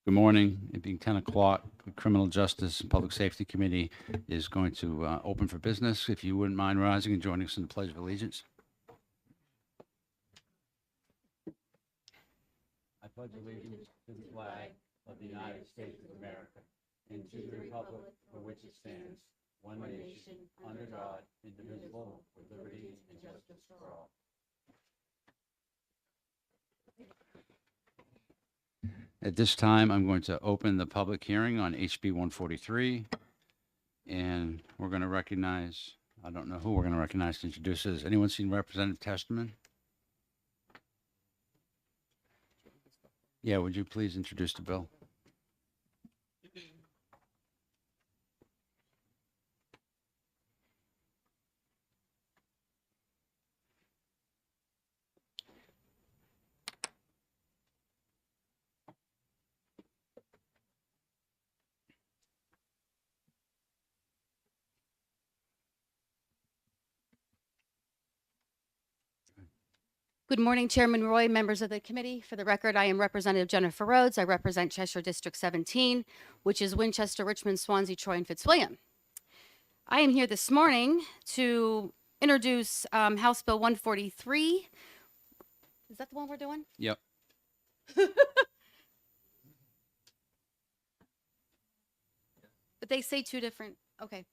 Good morning. It being 10 o'clock, the Criminal Justice and Public Safety Committee is going to open for business. If you wouldn't mind rising and joining us in the Pledge of Allegiance. I pledge allegiance to the flag of the United States of America and to the republic for which it stands, one nation, under God, indivisible, with liberty and justice for all. At this time, I'm going to open the public hearing on HB 143, and we're going to recognize, I don't know who we're going to recognize to introduce this. Anyone seen Representative Testerman? Yeah, would you please introduce the bill? Good morning, Chairman Roy, members of the committee. For the record, I am Representative Jennifer Rhodes. I represent Cheshire District 17, which is Winchester, Richmond, Swansea, Troy, and Fitzwilliam. I am here this morning to introduce House Bill 143. Is that the one we're doing? Yep. But they say two different, okay.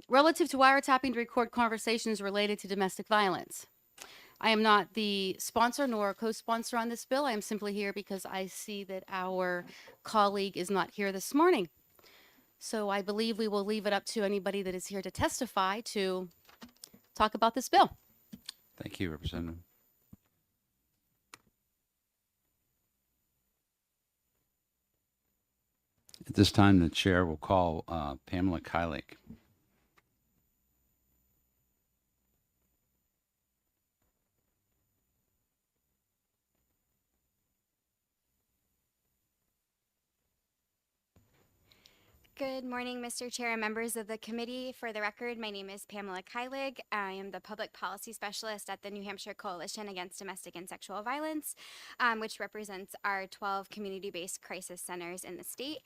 Relative to wiretapping to record conversations related to domestic violence. I am not the sponsor nor co-sponsor on this bill. I am simply here because I see that our colleague is not here this morning. So I believe we will leave it up to anybody that is here to testify to talk about this bill. Thank you, Representative. At this time, the chair will call Pamela Kylake. Good morning, Mr. Chair and members of the committee. For the record, my name is Pamela Keilig. I am the Public Policy Specialist at the New Hampshire Coalition Against Domestic and Sexual Violence, which represents our 12 community-based crisis centers in the state.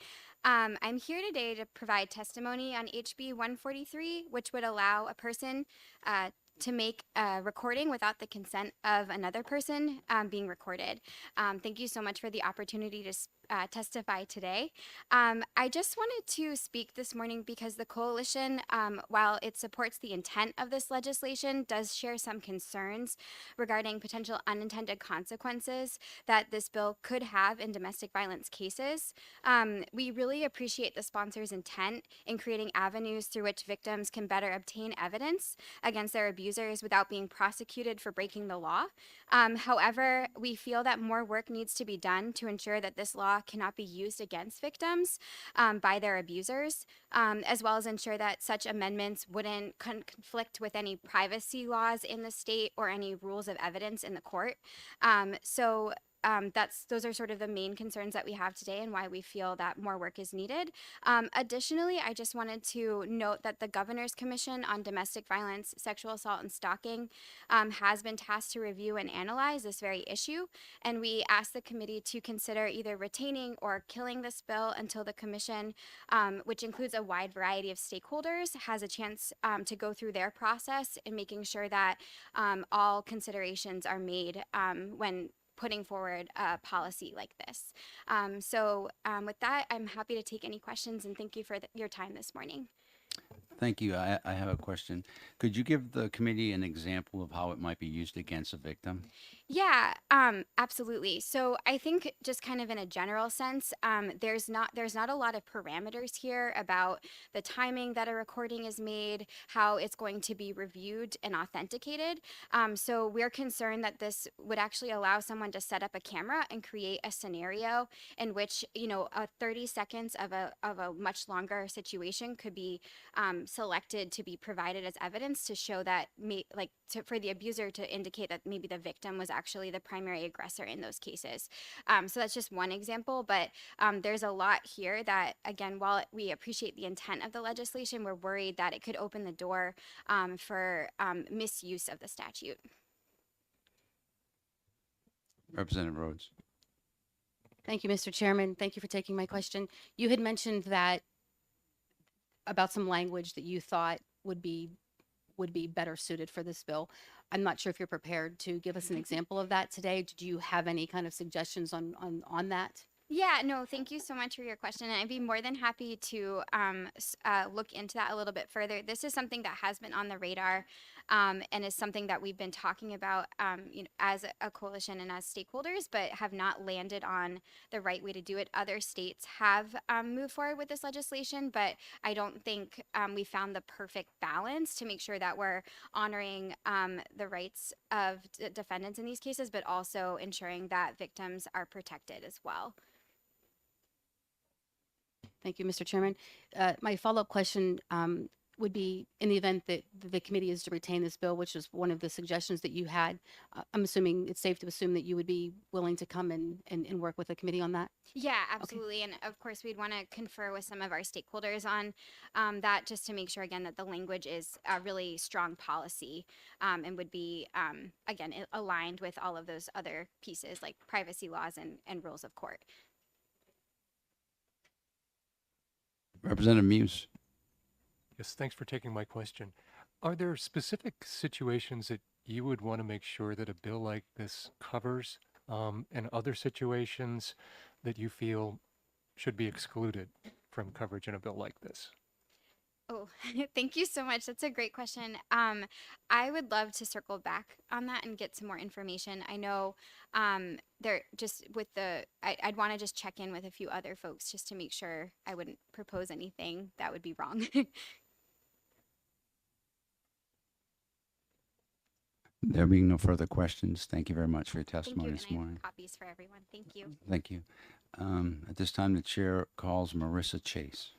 I'm here today to provide testimony on HB 143, which would allow a person to make a recording without the consent of another person being recorded. Thank you so much for the opportunity to testify today. I just wanted to speak this morning because the coalition, while it supports the intent of this legislation, does share some concerns regarding potential unintended consequences that this bill could have in domestic violence cases. We really appreciate the sponsor's intent in creating avenues through which victims can better obtain evidence against their abusers without being prosecuted for breaking the law. However, we feel that more work needs to be done to ensure that this law cannot be used against victims by their abusers, as well as ensure that such amendments wouldn't conflict with any privacy laws in the state or any rules of evidence in the court. Those are sort of the main concerns that we have today and why we feel that more work is needed. Additionally, I just wanted to note that the Governor's Commission on Domestic Violence, Sexual Assault, and Stalking has been tasked to review and analyze this very issue. And we ask the committee to consider either retaining or killing this bill until the commission, which includes a wide variety of stakeholders, has a chance to go through their process in making sure that all considerations are made when putting forward a policy like this. With that, I'm happy to take any questions and thank you for your time this morning. Thank you. I have a question. Could you give the committee an example of how it might be used against a victim? Yeah, absolutely. So I think just kind of in a general sense, there's not a lot of parameters here about the timing that a recording is made, how it's going to be reviewed and authenticated. So we're concerned that this would actually allow someone to set up a camera and create a scenario in which 30 seconds of a much longer situation could be selected to be provided as evidence to show that for the abuser to indicate that maybe the victim was actually the primary aggressor in those cases. So that's just one example, but there's a lot here that, again, while we appreciate the intent of the legislation, we're worried that it could open the door for misuse of the statute. Representative Rhodes. Thank you, Mr. Chairman. Thank you for taking my question. You had mentioned that about some language that you thought would be better suited for this bill. I'm not sure if you're prepared to give us an example of that today. Do you have any kind of suggestions on that? Yeah, no, thank you so much for your question. And I'd be more than happy to look into that a little bit further. This is something that has been on the radar and is something that we've been talking about as a coalition and as stakeholders, but have not landed on the right way to do it. Other states have moved forward with this legislation, but I don't think we found the perfect balance to make sure that we're honoring the rights of defendants in these cases, but also ensuring that victims are protected as well. Thank you, Mr. Chairman. My follow-up question would be, in the event that the committee is to retain this bill, which is one of the suggestions that you had, I'm assuming it's safe to assume that you would be willing to come and work with the committee on that? Yeah, absolutely. And of course, we'd want to confer with some of our stakeholders on that just to make sure, again, that the language is a really strong policy and would be, again, aligned with all of those other pieces like privacy laws and rules of court. Representative Muse. Yes, thanks for taking my question. Are there specific situations that you would want to make sure that a bill like this covers, and other situations that you feel should be excluded from coverage in a bill like this? Oh, thank you so much. That's a great question. I would love to circle back on that and get some more information. I know there just with I'd want to just check in with a few other folks just to make sure I wouldn't propose anything that would be wrong. There being no further questions, thank you very much for your Thank you. testimony And this I have morning. copies for everyone. Thank you. Thank you. At this time, the chair calls Marissa Chase.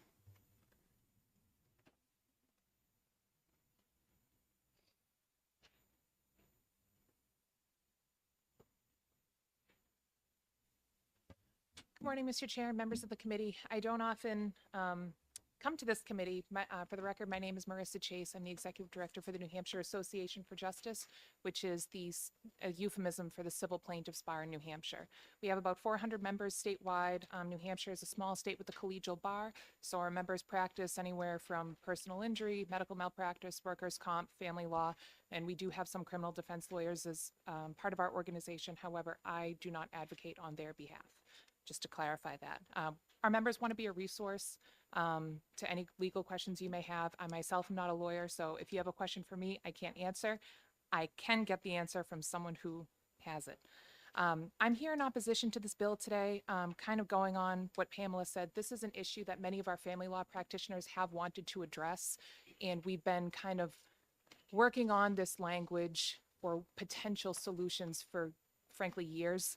Good morning, Mr. Chair, members of the committee. I don't often come to this committee. For the record, my name is Marissa Chase. I'm the executive director for the New Hampshire Association for Justice, which is a euphemism for the Civil Plaintiffs Bar in New Hampshire. We have about 400 members statewide. New Hampshire is a small state with a collegial bar, so our members practice anywhere from personal injury, medical malpractice, workers' comp, family law, and we do have some criminal defense lawyers as part of our organization. However, I do not advocate on their behalf. Just to clarify that. Our members want to be a resource to any legal questions you may have. I myself am not a lawyer, so if you have a question for me, I can't answer. I can get the answer from someone who has it. I'm here in opposition to this bill today, kind of going on what Pamela said. This is an issue that many of our family law practitioners have wanted to address, and we've been kind of working on this language or potential solutions for frankly years,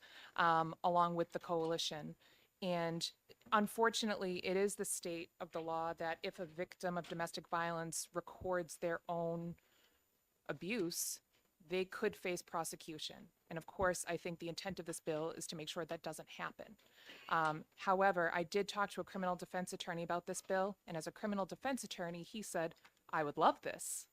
along with the coalition. And unfortunately, it is the state of the law that if a victim of domestic violence records their own abuse, they could face prosecution. And of course, I think the intent of this bill is to make sure that doesn't happen. However, I did talk to a criminal defense attorney about this bill, and as a criminal defense attorney, he said, I would love this.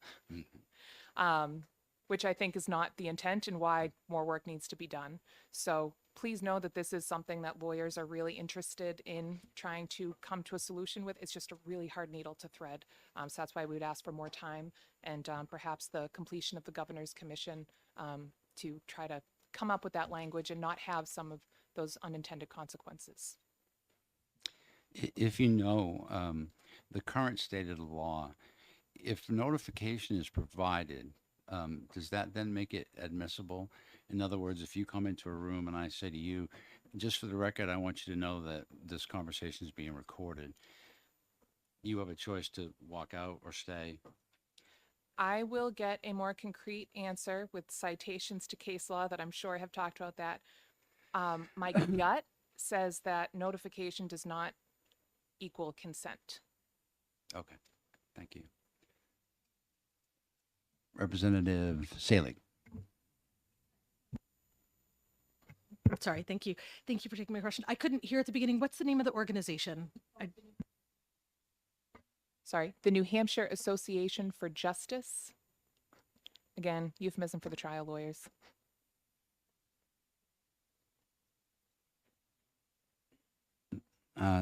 Which I think is not the intent and why more work needs to be done. So please know that this is something that lawyers are really interested in trying to come to a solution with. It's just a really hard needle to thread. So that's why we would ask for more time and perhaps the completion of the Governor's Commission to try to come up with that language and not have some of those unintended consequences. If you know the current state of the law, if notification is provided, does that then make it admissible? In other words, if you come into a room and I say to you, just for the record, I want you to know that this conversation is being recorded, you have a choice to walk out or stay. I will get a more concrete answer with citations to case law that I'm sure have talked about that. My gut says that notification does not equal consent. Okay, thank you. Representative Salig. Sorry, thank you. Thank you for taking my question. I couldn't hear at the beginning. What's the name of the organization? Sorry, the New Hampshire Association for Justice. Again, euphemism for the trial lawyers.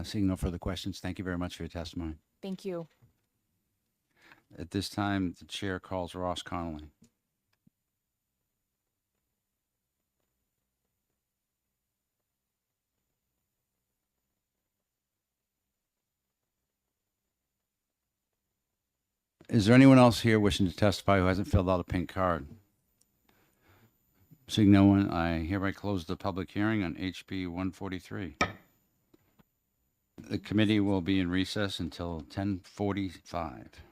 Seeing no further questions, thank you very much for your testimony. Thank you. At this time, the chair calls Ross Connolly. Is there anyone else here wishing to testify who hasn't filled out a pink card? Seeing no one, I hereby close the public hearing on HB 143. The committee will be in recess until 10:45.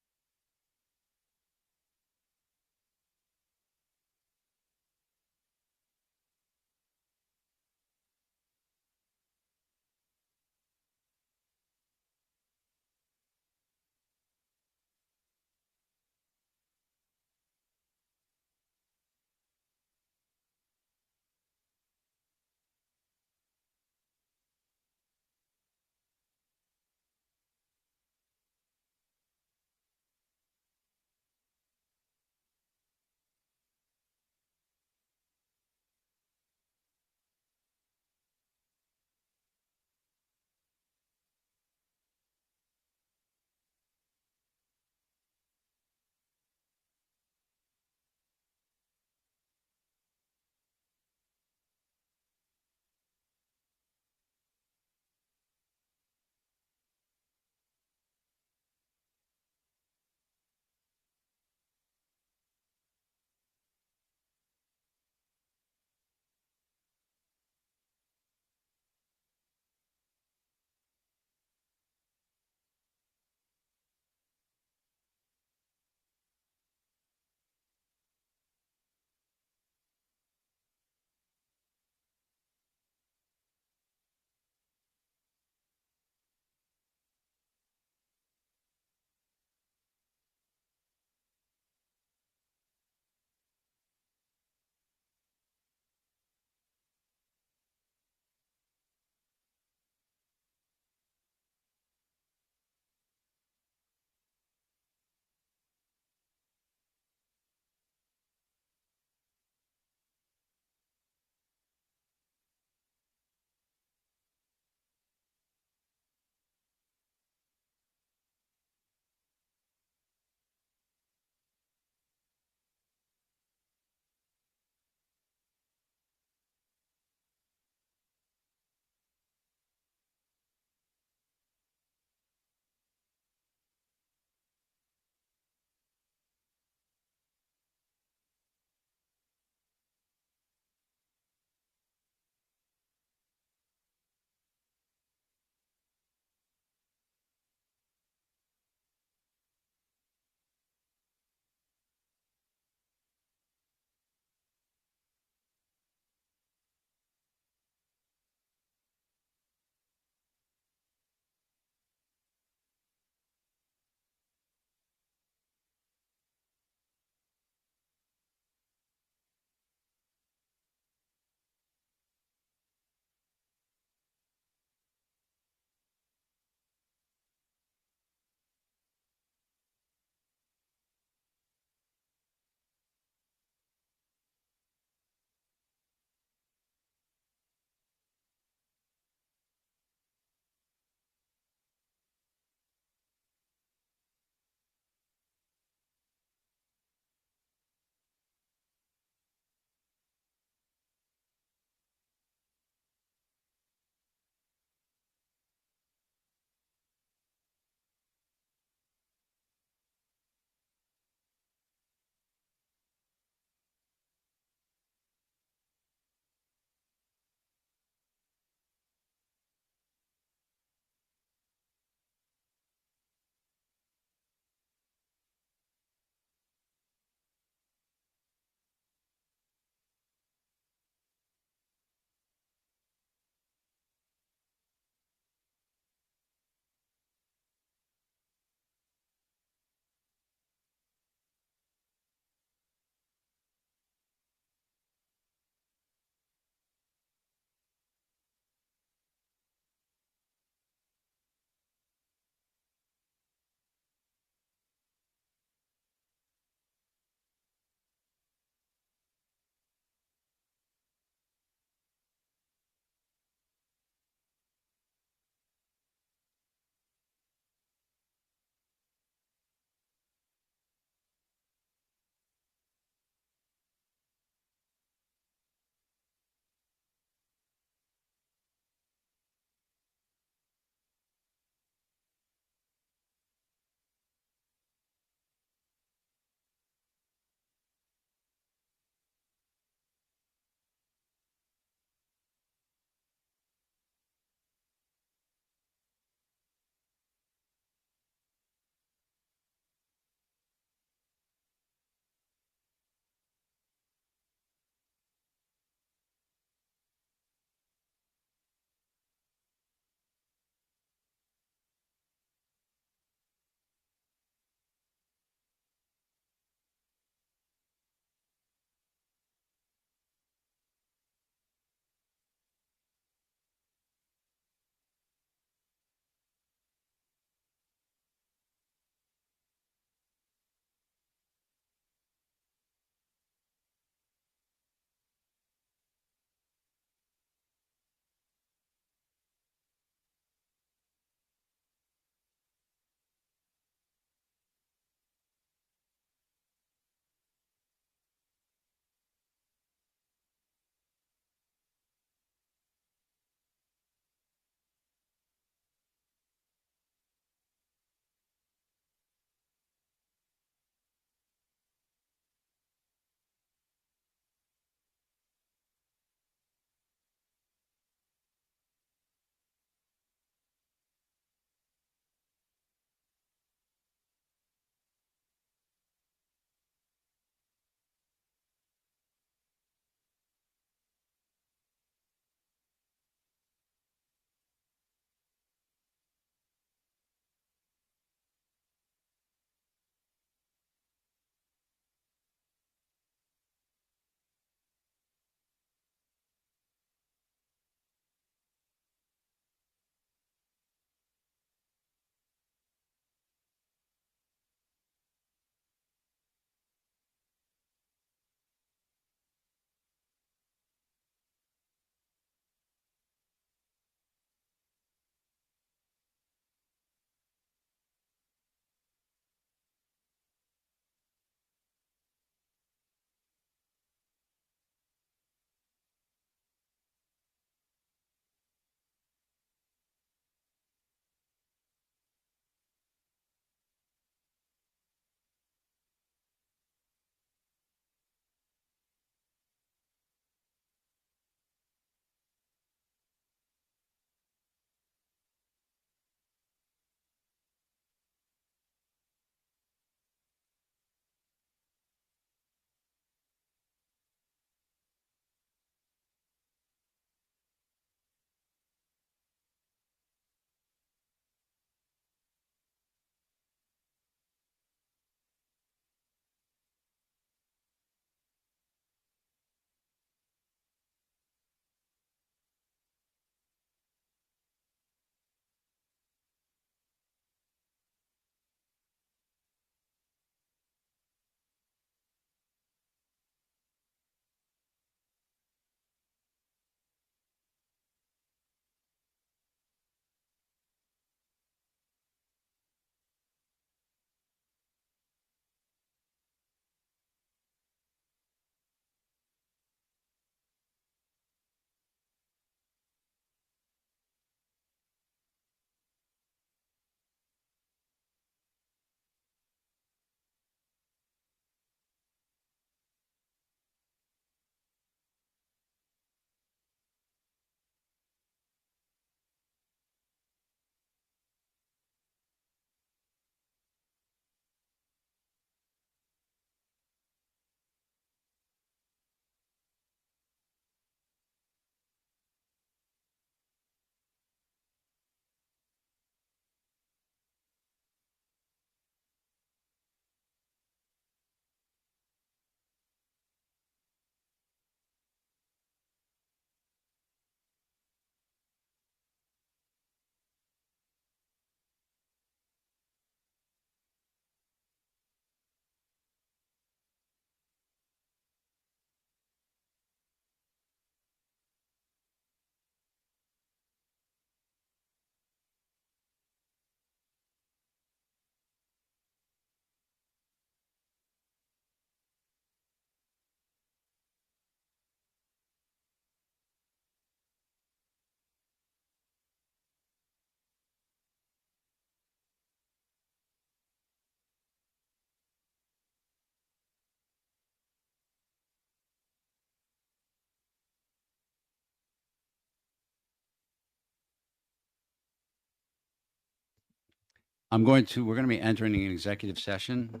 we're going to be entering an executive session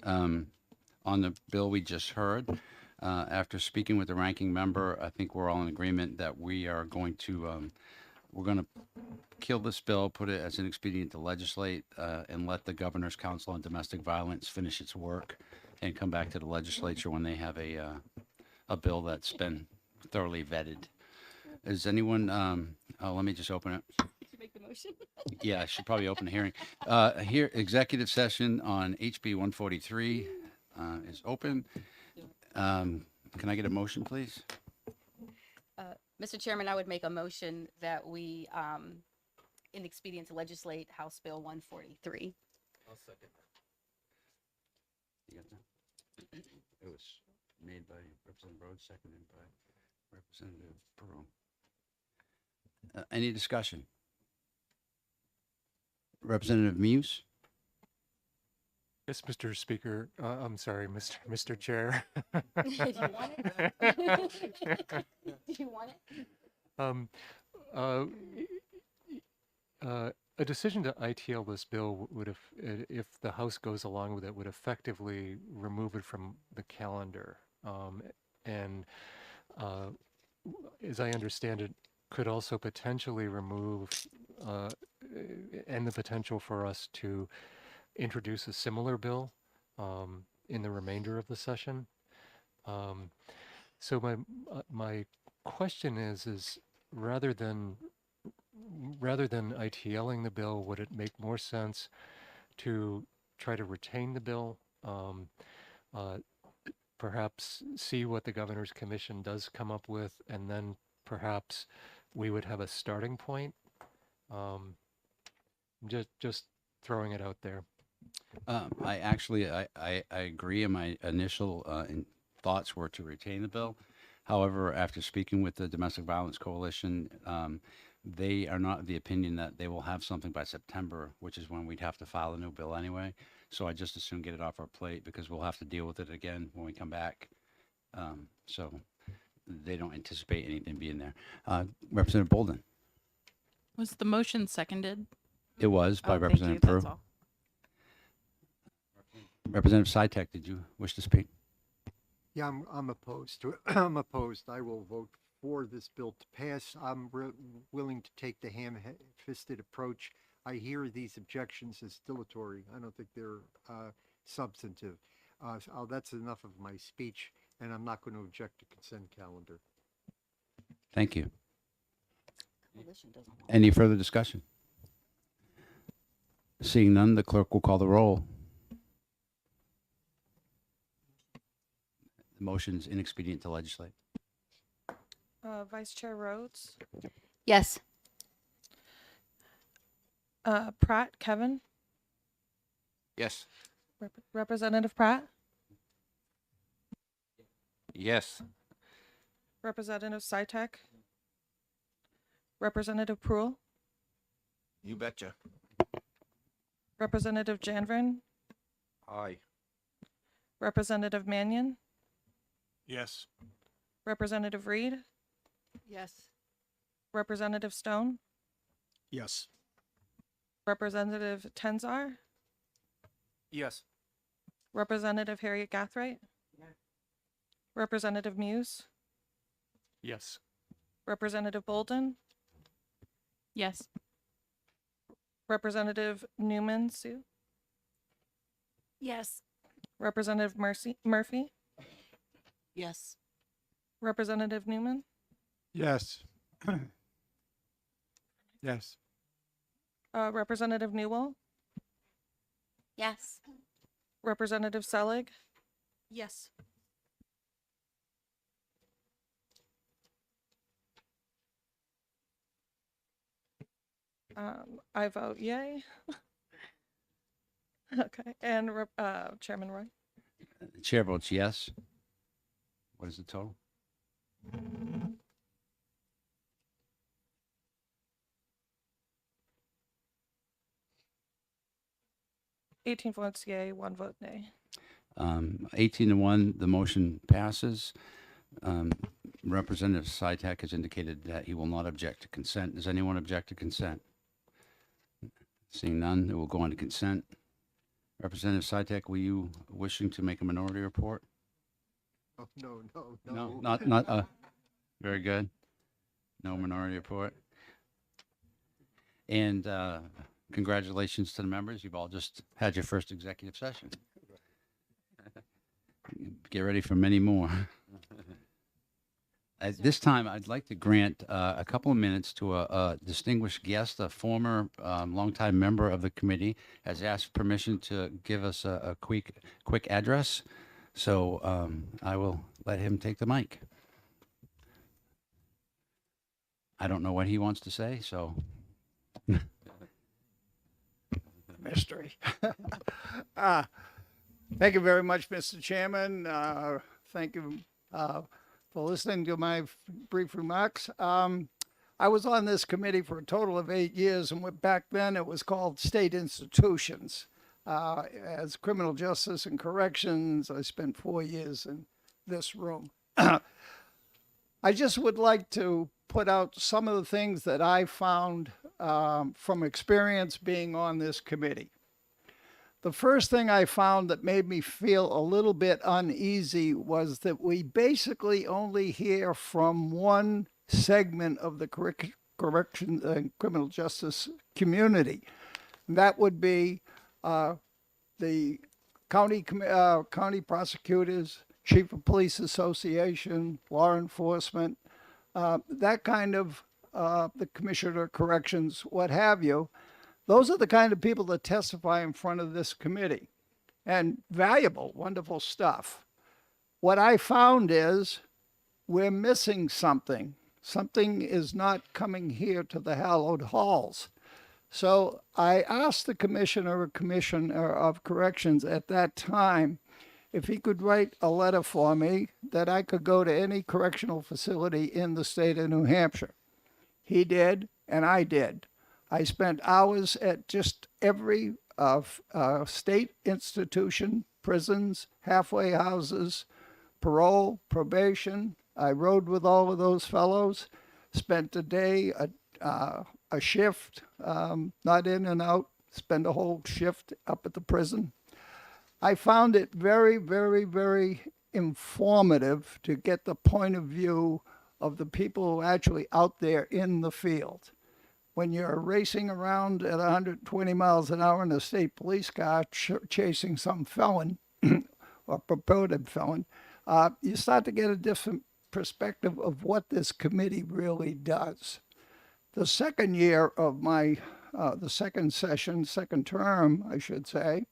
on the bill we just heard. After speaking with the ranking member, I think we're all in agreement that we are going to, we're going to kill this bill, put it as an expedient to legislate, and let the Governor's Council on Domestic Violence finish its work and come back to the legislature when they have a bill that's been thoroughly vetted. Is anyone, let me just open it. Make the motion. Yeah, I should probably open the hearing. Here, executive session on HB 143 is open. Can I get a motion, please? Mr. Chairman, I would make a motion that we, in expedient to legislate House Bill 143. You got that? It was made by Representative Rhodes, seconded by Representative Pearl. Any discussion? Representative Muse? Yes, Mr. Speaker. I'm sorry, Mr. Chair. Do you want it? Do you want it? A decision to ITL this bill would have, if the House goes along with it, would effectively remove it from the calendar. And as I understand it, could also potentially remove and the potential for us to introduce a similar bill in the remainder of the session. So my question is rather than ITLing the bill, would it make more sense to try to retain the bill? Perhaps see what the Governor's Commission does come up with, and then perhaps we would have a starting point. Just throwing it out there. I agree. And my initial thoughts were to retain the bill. However, after speaking with the Domestic Violence Coalition, they are not of the opinion that they will have something by September, which is when we'd have to file a new bill anyway. So I just as soon get it off our plate because we'll have to deal with it again when we come back. So they don't anticipate anything being there. Representative Bolden? Was the motion seconded? It was by Oh, thank you, Representative that's Pearl. all. Representative Sitek, did you wish to speak? Yeah, I'm opposed to it. I'm opposed. I will vote for this bill to pass. I'm willing to take the ham-fisted approach. I hear these objections as dilatory. I don't think they're substantive. That's enough of my speech, and I'm not going to object to consent calendar. Thank you. Coalition doesn't want it. Any further discussion? Seeing none, the clerk will call the roll. The motion's inexpedient to legislate. Vice Chair Rhodes, Yes. Pratt, Kevin, Yes. Representative Pratt, Yes. Representative Sitek, Representative Proul, You betcha. Representative Janvrin, Aye. Representative Mannion, Yes. Representative Reed, Yes. Representative Stone, Yes. Representative Tenzar, Yes. Representative Harriet Gathright, Representative Muse, Yes. Representative Bolden, Yes. Representative Newman Sue, Yes. Representative Murphy, Yes. Representative Newman, Yes. Yes. Representative Newell, Yes. Representative Selig, Yes. I vote yay. Okay, and Chairman Roy, The chair votes yes. What is the total? #18 votes yay, 1 vote nay. 18-1, the motion passes. Representative Sitek has indicated that he will not object to consent. Does anyone object to consent? Seeing none, it will go on to consent. Representative Sitek, were you wishing to make a minority report? Oh, no, no, no. No, not, very good. No minority report. And congratulations to the members. You've all just had your first executive session. Get ready for many more. At this time, I'd like to grant a couple of minutes to a distinguished guest, a former longtime member of the committee, has asked permission to give us a quick address. So I will let him take the mic. I don't know what he wants to say, so. Mystery. Thank you very much, Mr. Chairman. Thank you for listening to my brief remarks. I was on this committee for a total of 8 years, and back then it was called State Institutions. As Criminal Justice and Corrections, I spent 4 years in this room. I just would like to put out some of the things that I found from experience being on this committee. The first thing I found that made me feel a little bit uneasy was that we basically only hear from one segment of the corrections and criminal justice community. That would be the county prosecutors, chief of police association, law enforcement, that kind of the commissioner of corrections, what have you. Those are the kind of people that testify in front of this committee, and valuable, wonderful stuff. What I found is we're missing something. Something is not coming here to the hallowed halls. So I asked the commissioner of corrections at that time if he could write a letter for me that I could go to any correctional facility in the state of New Hampshire. He did, and I did. I spent hours at just every state institution, prisons, halfway houses, parole, probation. I rode with all of those fellows, spent a day, a shift, not in and out, spend a whole shift up at the prison. I found it very, very, very informative to get the point of view of the people who are actually out there in the field. When you're racing around at 120 miles an hour in a state police car chasing some felon or purported felon, you start to get a different perspective of what this committee really does. The second year of my, the second term, I should say,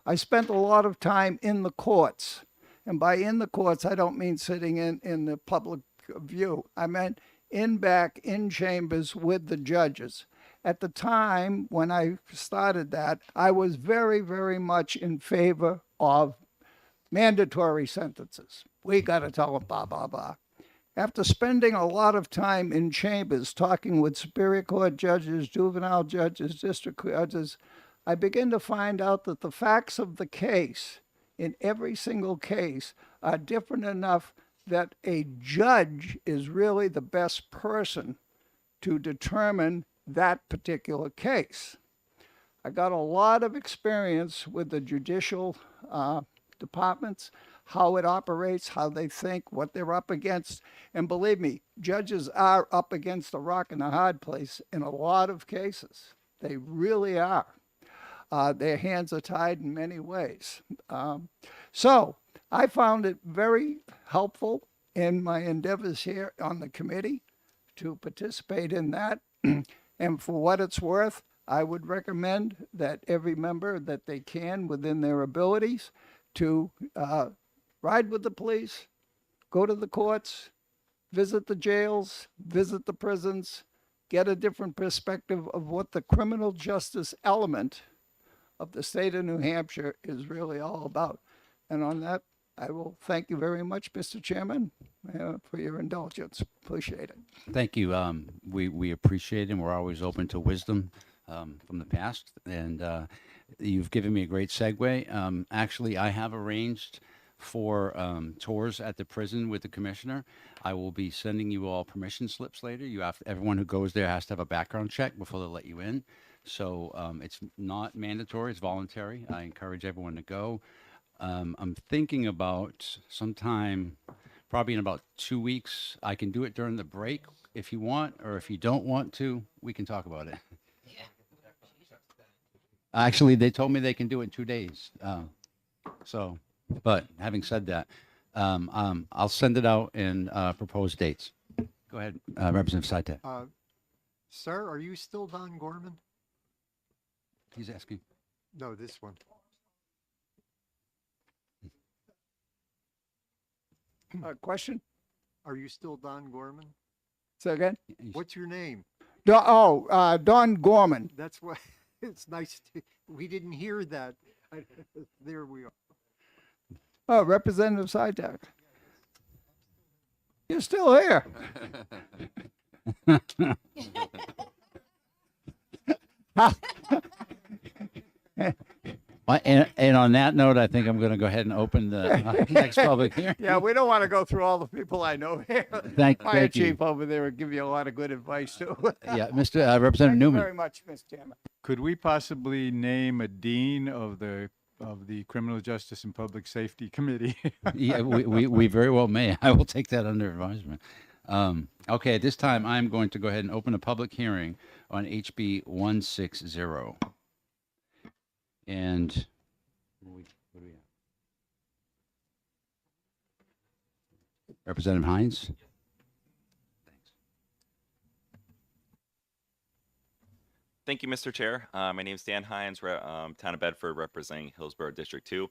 I spent a lot of time in the courts. And by in the courts, I don't mean sitting in the public view. I meant back in chambers with the judges. At the time when I started that, I was very, very much in favor of mandatory sentences. We got to tell them blah, blah, blah. After spending a lot of time in chambers talking with Superior Court judges, juvenile judges, district judges, I began to find out that the facts of the case in every single case are different enough that a judge is really the best person to determine that particular case. I got a lot of experience with the judicial departments, how it operates, how they think, what they're up against. And believe me, judges are up against a rock and a hard place in a lot of cases. They really are. Their hands are tied in many ways. So I found it very helpful in my endeavors here on the committee to participate in that. And for what it's worth, I would recommend that every member that they can within their abilities to ride with the police, go to the courts, visit the jails, visit the prisons, get a different perspective of what the criminal justice element of the state of New Hampshire is really all about. And on that, I will thank you very much, Mr. Chairman, for your indulgence. Appreciate it. Thank you. We appreciate it, and we're always open to wisdom from the past. And you've given me a great segue. Actually, I have arranged for tours at the prison with the commissioner. I will be sending you all permission slips later. Everyone who goes there has to have a background check before they let you in. So it's not mandatory, it's voluntary. I encourage everyone to go. I'm thinking about sometime, probably in about 2 weeks. I can do it during the break if you want, or if you don't want to, we can talk about it. Actually, they told me they can do it in 2 days. So, but having said that, I'll send it out in proposed dates. Go ahead, Representative Saitek. Sir, are you still Don Gorman? He's asking. No, this one. Question? Are you still Don Gorman? Say again? What's your name? Don Gorman. That's what, it's nice to, we didn't hear that. There we are. Oh, Representative Sidak. You're still here. Well, and on that note, I think I'm going to go ahead and open the next public hearing. Yeah, we don't want to go through all the people I know here. Thank Fire you. chief over there will give you a lot of good advice too. Yeah, Mr. Representative Thank you Newman. very much, Mr. Chairman. Could we possibly name a dean of the Criminal Justice and Public Safety Committee? Yeah, we very well may. I will take that under advisement. Okay, at this time, I'm going to go ahead and open a public hearing on HB 160. And what do we have? Representative Hines? Thanks. Thank you, Mr. Chair. My name is Dan Hines, Town of Bedford, representing Hillsborough District 2.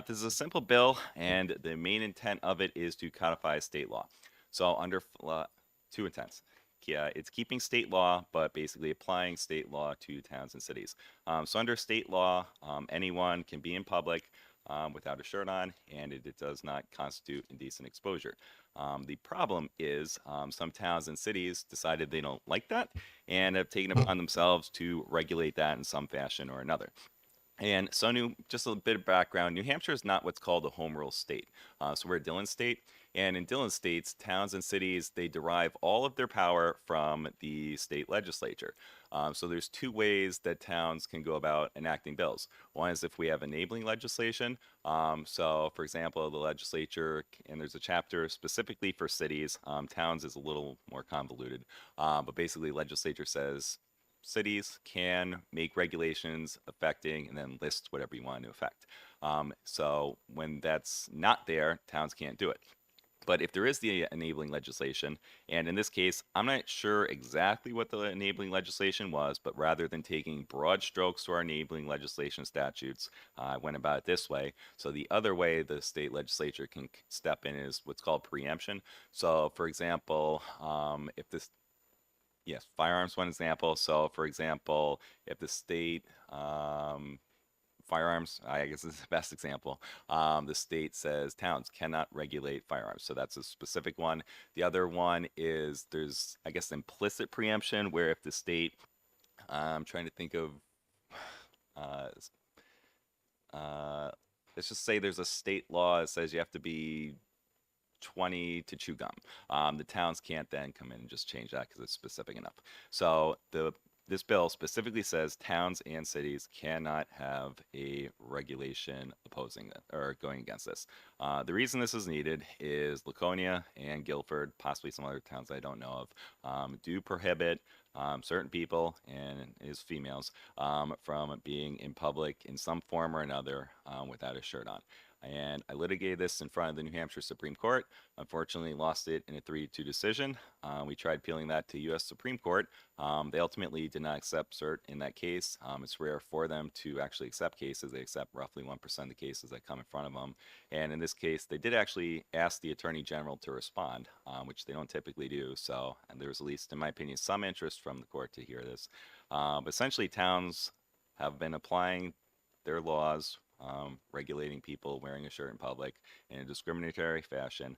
This is a simple bill, and the main intent of it is to codify state law. So under two intents. Yeah, it's keeping state law, but basically applying state law to towns and cities. So under state law, anyone can be in public without a shirt on, and it does not constitute indecent exposure. The problem is some towns and cities decided they don't like that and have taken it upon themselves to regulate that in some fashion or another. And so just a bit of background, New Hampshire is not what's called a home rule state. So we're a Dillon state. And in Dillon states, towns and cities, they derive all of their power from the state legislature. So there's two ways that towns can go about enacting bills. One is if we have enabling legislation. So for example, the legislature, and there's a chapter specifically for cities. Towns is a little more convoluted. But basically legislature says, cities can make regulations affecting and then list whatever you want to affect. So when that's not there, towns can't do it. But if there is the enabling legislation, and in this case, I'm not sure exactly what the enabling legislation was, but rather than taking broad strokes to our enabling legislation statutes, I went about it this way. So the other way the state legislature can step in is what's called preemption. So for example, if this yes, firearms, one example. So, for example, if the state, firearms, I guess is the best example, the state says towns cannot regulate firearms. So that's a specific one. The other one is there's, I guess, implicit preemption where if the state, I'm trying to think of, let's just say there's a state law that says you have to be 20 to chew gum. The towns can't then come in and just change that because it's specific enough. So this bill specifically says towns and cities cannot have a regulation opposing that or going against this. The reason this is needed is Laconia and Guilford, possibly some other towns I don't know of, do prohibit certain people, and is females, from being in public in some form or another without a shirt on. And I litigated this in front of the New Hampshire Supreme Court. Unfortunately, lost it in a 3-2 decision. We tried appealing that to U.S. Supreme Court. They ultimately did not accept cert in that case. It's rare for them to actually accept cases. They accept roughly 1% of the cases that come in front of them. And in this case, they did actually ask the Attorney General to respond, which they don't typically do. So and there was, at least in my opinion, some interest from the court to hear this. But essentially, towns have been applying their laws regulating people wearing a shirt in public in a discriminatory fashion.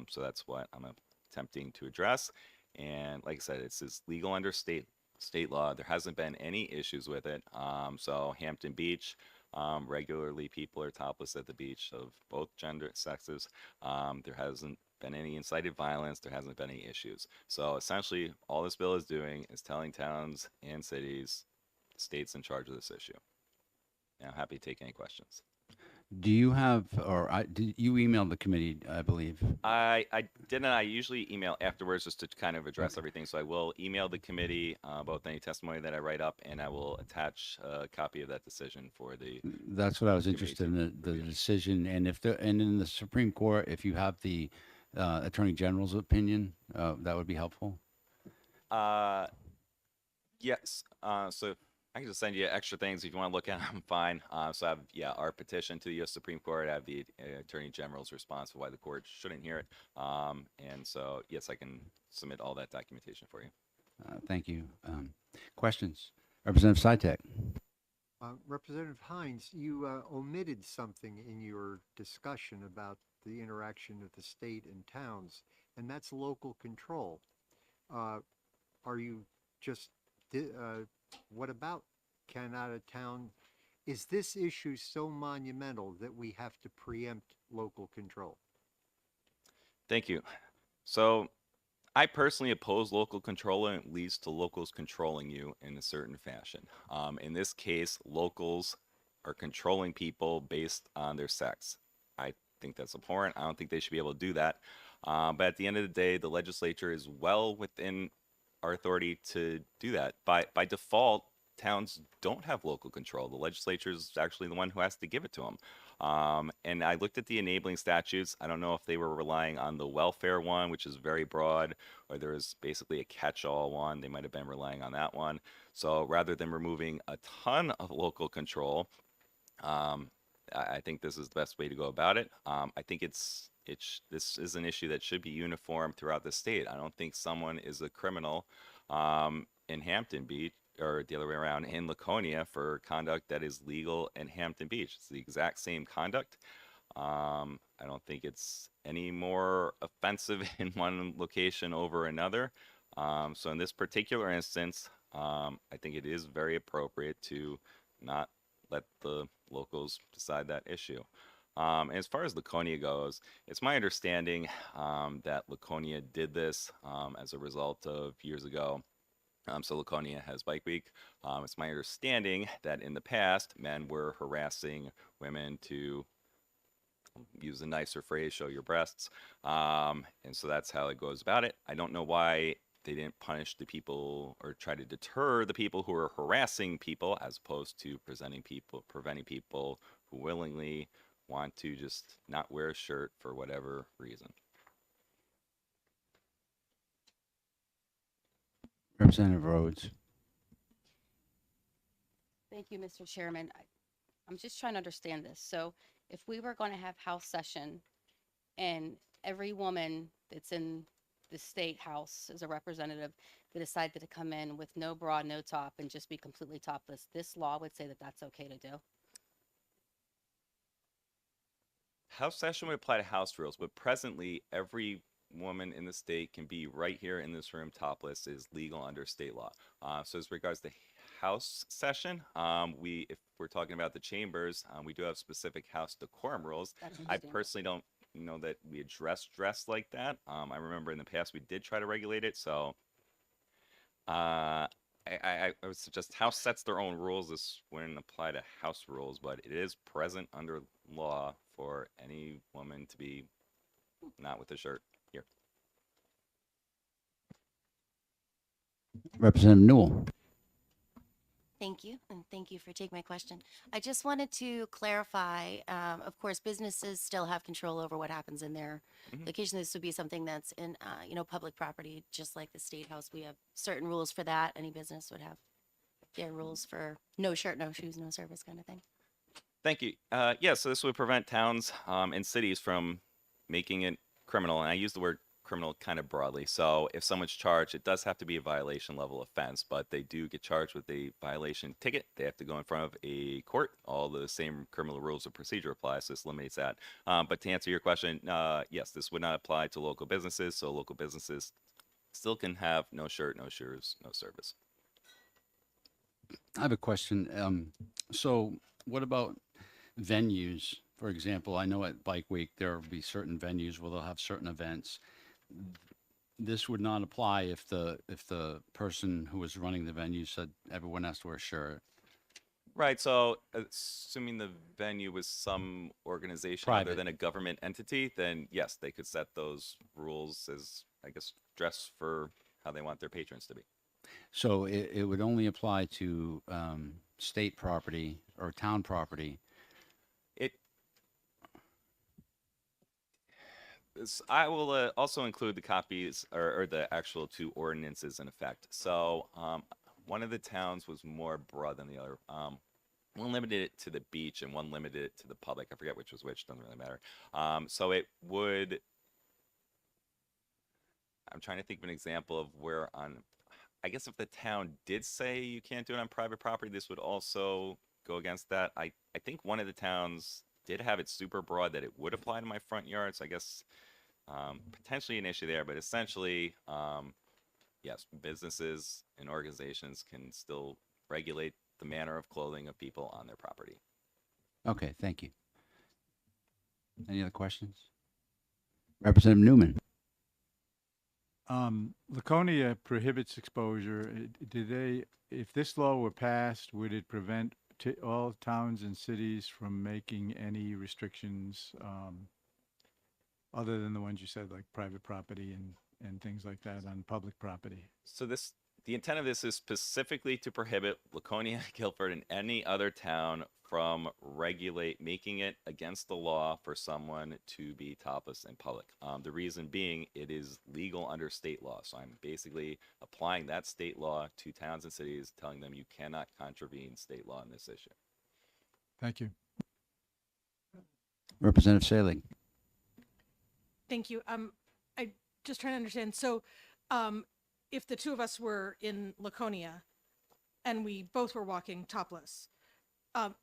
So that's what I'm attempting to address. And like I said, it's legal under state law. There hasn't been any issues with it. So Hampton Beach, regularly people are topless at the beach of both gender sexes. There hasn't been any incited violence. There hasn't been any issues. So essentially all this bill is doing is telling towns and cities state's in charge of this issue. And I'm happy to take any questions. Do you have, did you email the committee, I believe? I didn't. I usually email afterwards just to kind of address everything. So I will email the committee about any testimony that I write up, and I will attach a copy of that decision for the. That's what I was Committee interested in, the review. decision, and and in the Supreme Court, if you have the Attorney General's opinion, that would be helpful. Yes. So I can just send you extra things if you want to look at them. Fine. So I have our petition to the U.S. Supreme Court. I have the Attorney General's response for why the court shouldn't hear it. And so yes, I can submit all that documentation for you. Thank you. Questions? Representative Sitek. Representative Hines, you omitted something in your discussion about the interaction of the state and towns, and that's local control. Are you just, what about cannot a town, is this issue so monumental that we have to preempt local control? Thank you. So I personally oppose local control, and it leads to locals controlling you in a certain fashion. In this case, locals are controlling people based on their sex. I think that's abhorrent. I don't think they should be able to do that. But at the end of the day, the legislature is well within our authority to do that. By default, towns don't have local control. The legislature is actually the one who has to give it to them. And I looked at the enabling statutes. I don't know if they were relying on the welfare one, which is very broad, or there was basically a catch-all one. They might have been relying on that one. So rather than removing a ton of local control, I think this is the best way to go about it. I think this is an issue that should be uniform throughout the state. I don't think someone is a criminal in Hampton Beach, or the other way around, in Laconia for conduct that is legal in Hampton Beach. It's the exact same conduct. I don't think it's any more offensive in one location over another. So in this particular instance, I think it is very appropriate to not let the locals decide that issue. As far as Laconia goes, it's my understanding that Laconia did this as a result of years ago. So Laconia has Bike Week. It's my understanding that in the past, men were harassing women to use a nicer phrase, show your breasts. And so that's how it goes about it. I don't know why they didn't punish the people or try to deter the people who are harassing people, as opposed to preventing people who willingly want to just not wear a shirt for whatever reason. Representative Rhodes. Thank you, Mr. Chairman. I'm just trying to understand this. So if we were going to have house session and every woman that's in the state house as a representative that decided to come in with no bra, no top, and just be completely topless, this law would say that that's okay to do? House session would apply to house rules, but presently every woman in the state can be right here in this room topless, is legal under state law. So as regards to house session, if we're talking about the chambers, we do have specific house decorum rules. That's I understandable. personally don't know that we address dress like that. I remember in the past we did try to regulate it, so I would suggest house sets their own rules. This wouldn't apply to house rules, but it is present under law for any woman to be not with a shirt here. Representative Newell. Thank you, and thank you for taking my question. I just wanted to clarify, of course, businesses still have control over what happens in their location. This would be something that's in, public property, just like the State House. We have certain rules for that. Any business would have their rules for no shirt, no shoes, no service kind of thing. Thank you. Yeah, so this would prevent towns and cities from making it criminal, and I use the word criminal kind of broadly. So if someone's charged, it does have to be a violation level offense, but they do get charged with a violation ticket. They have to go in front of a court. All the same criminal rules of procedure apply, so this eliminates that. But to answer your question, yes, this would not apply to local businesses, so local businesses still can have no shirt, no shoes, no service. I have a question. So what about venues? For example, I know at Bike Week, there will be certain venues where they'll have certain events. this would not apply if the person who was running the venue said everyone has to wear a shirt. Right. So, assuming the venue was some organization other Private. than a government entity, then yes, they could set those rules as, I guess, dress for how they want their patrons to be. So it would only apply to state property or town property. I will also include the copies or the actual two ordinances in effect. So one of the towns was more broad than the other. One limited it to the beach and one limited it to the public. I forget which was which, doesn't really matter. So it would, I'm trying to think of an example of where I guess if the town did say you can't do it on private property, this would also go against that. I think one of the towns did have it super broad that it would apply to my front yard. So I guess potentially an issue there, but essentially, yes, businesses and organizations can still regulate the manner of clothing of people on their property. Okay, thank you. Any other questions? Representative Newman. Laconia prohibits exposure. If this law were passed, would it prevent all towns and cities from making any restrictions other than the ones you said, like private property and things like that on public property? So the intent of this is specifically to prohibit Laconia, Guilford, and any other town from making it against the law for someone to be topless in public. The reason being, it is legal under state law. So I'm basically applying that state law to towns and cities, telling them you cannot contravene state law in this issue. Thank you. Representative Salig. Thank you. I just trying to understand. So, if the two of us were in Laconia and we both were walking topless,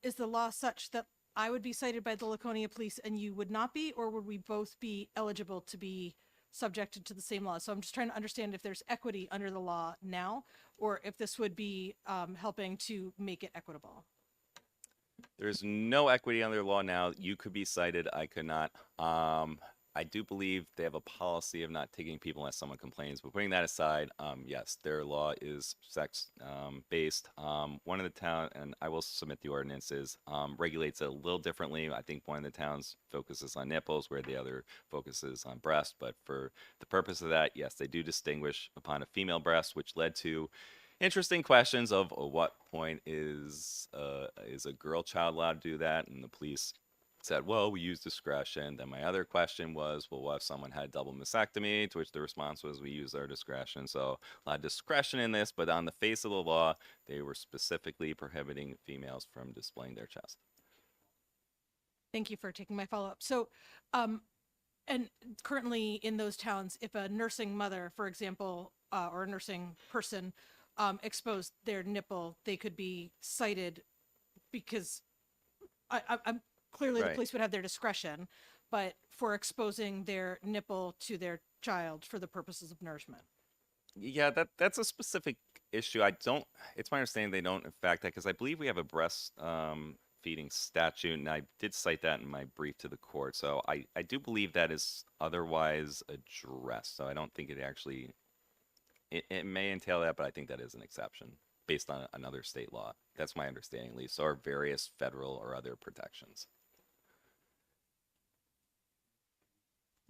is the law such that I would be cited by the Laconia police and you would not be, or would we both be eligible to be subjected to the same law? So I'm just trying to understand if there's equity under the law now, or if this would be helping to make it equitable. There's no equity under law now. You could be cited. I could not. I do believe they have a policy of not taking people unless someone complains. But putting that aside, yes, their law is sex based. One of the town, and I will submit the ordinances, regulates it a little differently. I think one of the towns focuses on nipples, where the other focuses on breast. But for the purpose of that, yes, they do distinguish upon a female breast, which led to interesting questions of at what point is a girl child allowed to do that, and the police said, well, we use discretion. Then my other question was, well, what if someone had double mastectomy? To which the response was, we use our discretion. So a lot of discretion in this, but on the face of the law, they were specifically prohibiting females from displaying their chest. Thank you for taking my follow-up. So, and currently in those towns, if a nursing mother, for example, or a nursing person exposed their nipple, they could be cited because I'm clearly the Right. police would have their discretion, but for exposing their nipple to their child for the purposes of nourishment. Yeah, that's a specific issue. It's my understanding they don't in fact that, because I believe we have a breast feeding statute, and I did cite that in my brief to the court. So I do believe that is otherwise addressed. So I don't think it actually, it may entail that, but I think that is an exception based on another state law. That's my understanding, at least, or various federal or other protections.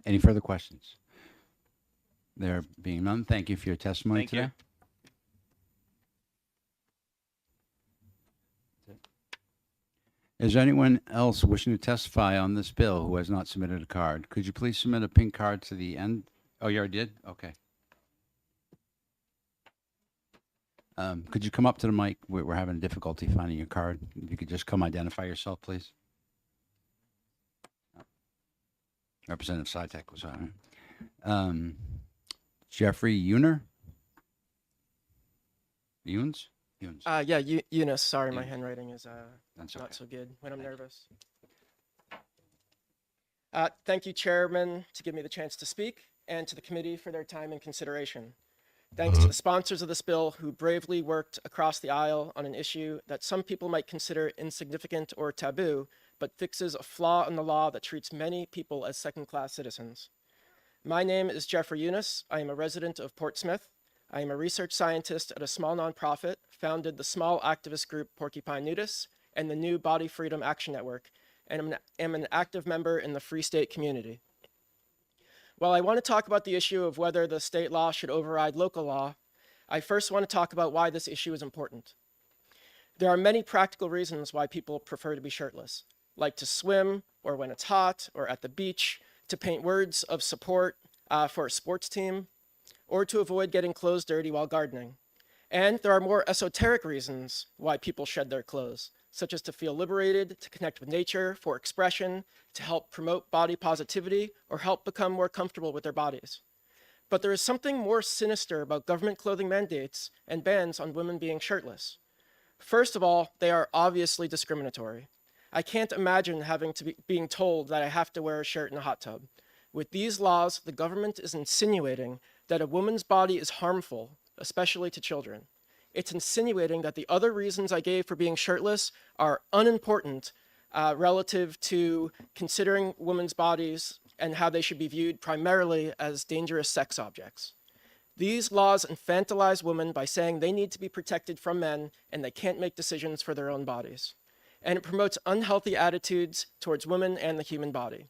Any further questions? There being none, thank you for your testimony Thank you. today. Is there anyone else wishing to testify on this bill who has not submitted a card? Could you please submit a pink card to the end? Oh, you already did? Okay. Could you come up to the mic? We're having difficulty finding your card. If you could just come identify yourself, please. Representative Sitek was on. Jeffrey Euner? Euns? Euns. Yeah, Eunice. Sorry, my Eunice. handwriting is That's okay. not so good when I'm Thank you. nervous. Thank you, Chairman, to give me the chance to speak, and to the committee for their time and consideration. Thanks to the sponsors of this bill who bravely worked across the aisle on an issue that some people might consider insignificant or taboo, but fixes a flaw in the law that treats many people as second-class citizens. My name is Jeffrey Eunice. I am a resident of Portsmouth. I am a research scientist at a small nonprofit, founded the small activist group Porcupine Nudist and the new Body Freedom Action Network, and am an active member in the Free State community. While I want to talk about the issue of whether the state law should override local law, I first want to talk about why this issue is important. There are many practical reasons why people prefer to be shirtless, like to swim, or when it's hot, or at the beach, to paint words of support for a sports team, or to avoid getting clothes dirty while gardening. And there are more esoteric reasons why people shed their clothes, such as to feel liberated, to connect with nature, for expression, to help promote body positivity, or help become more comfortable with their bodies. But there is something more sinister about government clothing mandates and bans on women being shirtless. First of all, they are obviously discriminatory. I can't imagine being told that I have to wear a shirt in a hot tub. With these laws, the government is insinuating that a woman's body is harmful, especially to children. It's insinuating that the other reasons I gave for being shirtless are unimportant relative to considering women's bodies and how they should be viewed primarily as dangerous sex objects. These laws infantilize women by saying they need to be protected from men and they can't make decisions for their own bodies. And it promotes unhealthy attitudes towards women and the human body.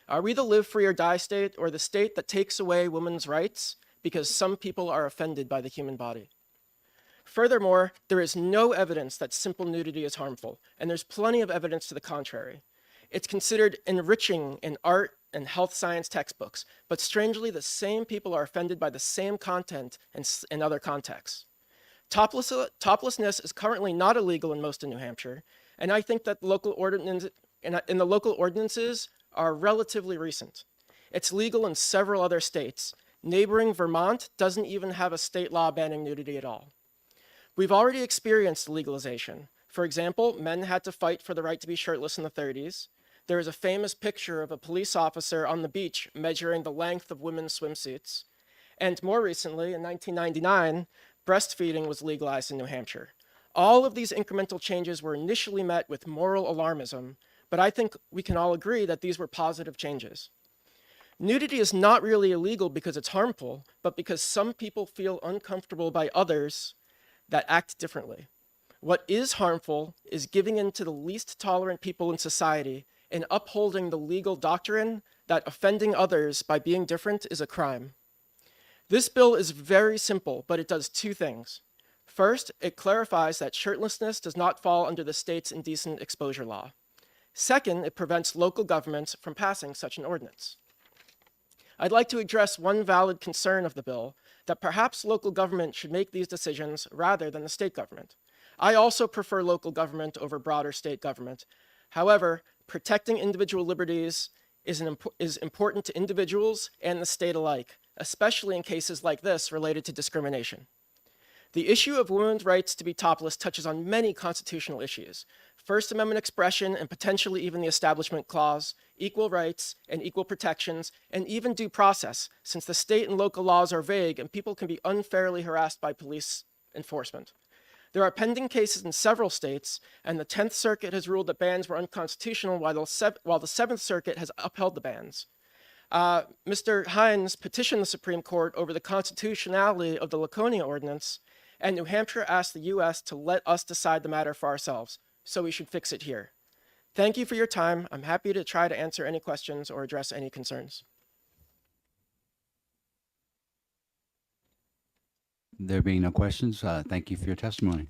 Are we the live free or die state, or the state that takes away women's rights because some people are offended by the human body? Furthermore, there is no evidence that simple nudity is harmful, and there's plenty of evidence to the contrary. It's considered enriching in art and health science textbooks, but strangely, the same people are offended by the same content in other contexts. Toplessness is currently not illegal in most of New Hampshire, and I think that the local ordinances are relatively recent. It's legal in several other states. Neighboring Vermont doesn't even have a state law banning nudity at all. We've already experienced legalization. For example, men had to fight for the right to be shirtless in the 30s. There is a famous picture of a police officer on the beach measuring the length of women's swimsuits. And more recently, in 1999, breastfeeding was legalized in New Hampshire. All of these incremental changes were initially met with moral alarmism, but I think we can all agree that these were positive changes. Nudity is not really illegal because it's harmful, but because some people feel uncomfortable by others that act differently. What is harmful is giving in to the least tolerant people in society and upholding the legal doctrine that offending others by being different is a crime. This bill is very simple, but it does two things. First, it clarifies that shirtlessness does not fall under the state's indecent exposure law. Second, it prevents local governments from passing such an ordinance. I'd like to address one valid concern of the bill, that perhaps local government should make these decisions rather than the state government. I also prefer local government over broader state government. However, protecting individual liberties is important to individuals and the state alike, especially in cases like this related to discrimination. The issue of women's rights to be topless touches on many constitutional issues: First Amendment expression and potentially even the Establishment Clause, equal rights and equal protections, and even due process, since the state and local laws are vague and people can be unfairly harassed by police enforcement. There are pending cases in several states, and the 10th Circuit has ruled that bans were unconstitutional while the 7th Circuit has upheld the bans. Mr. Hines petitioned the Supreme Court over the constitutionality of the Laconia Ordinance, and New Hampshire asked the U.S. to let us decide the matter for ourselves, so we should fix it here. Thank you for your time. I'm happy to try to answer any questions or address any concerns. There being no questions, thank you for your testimony.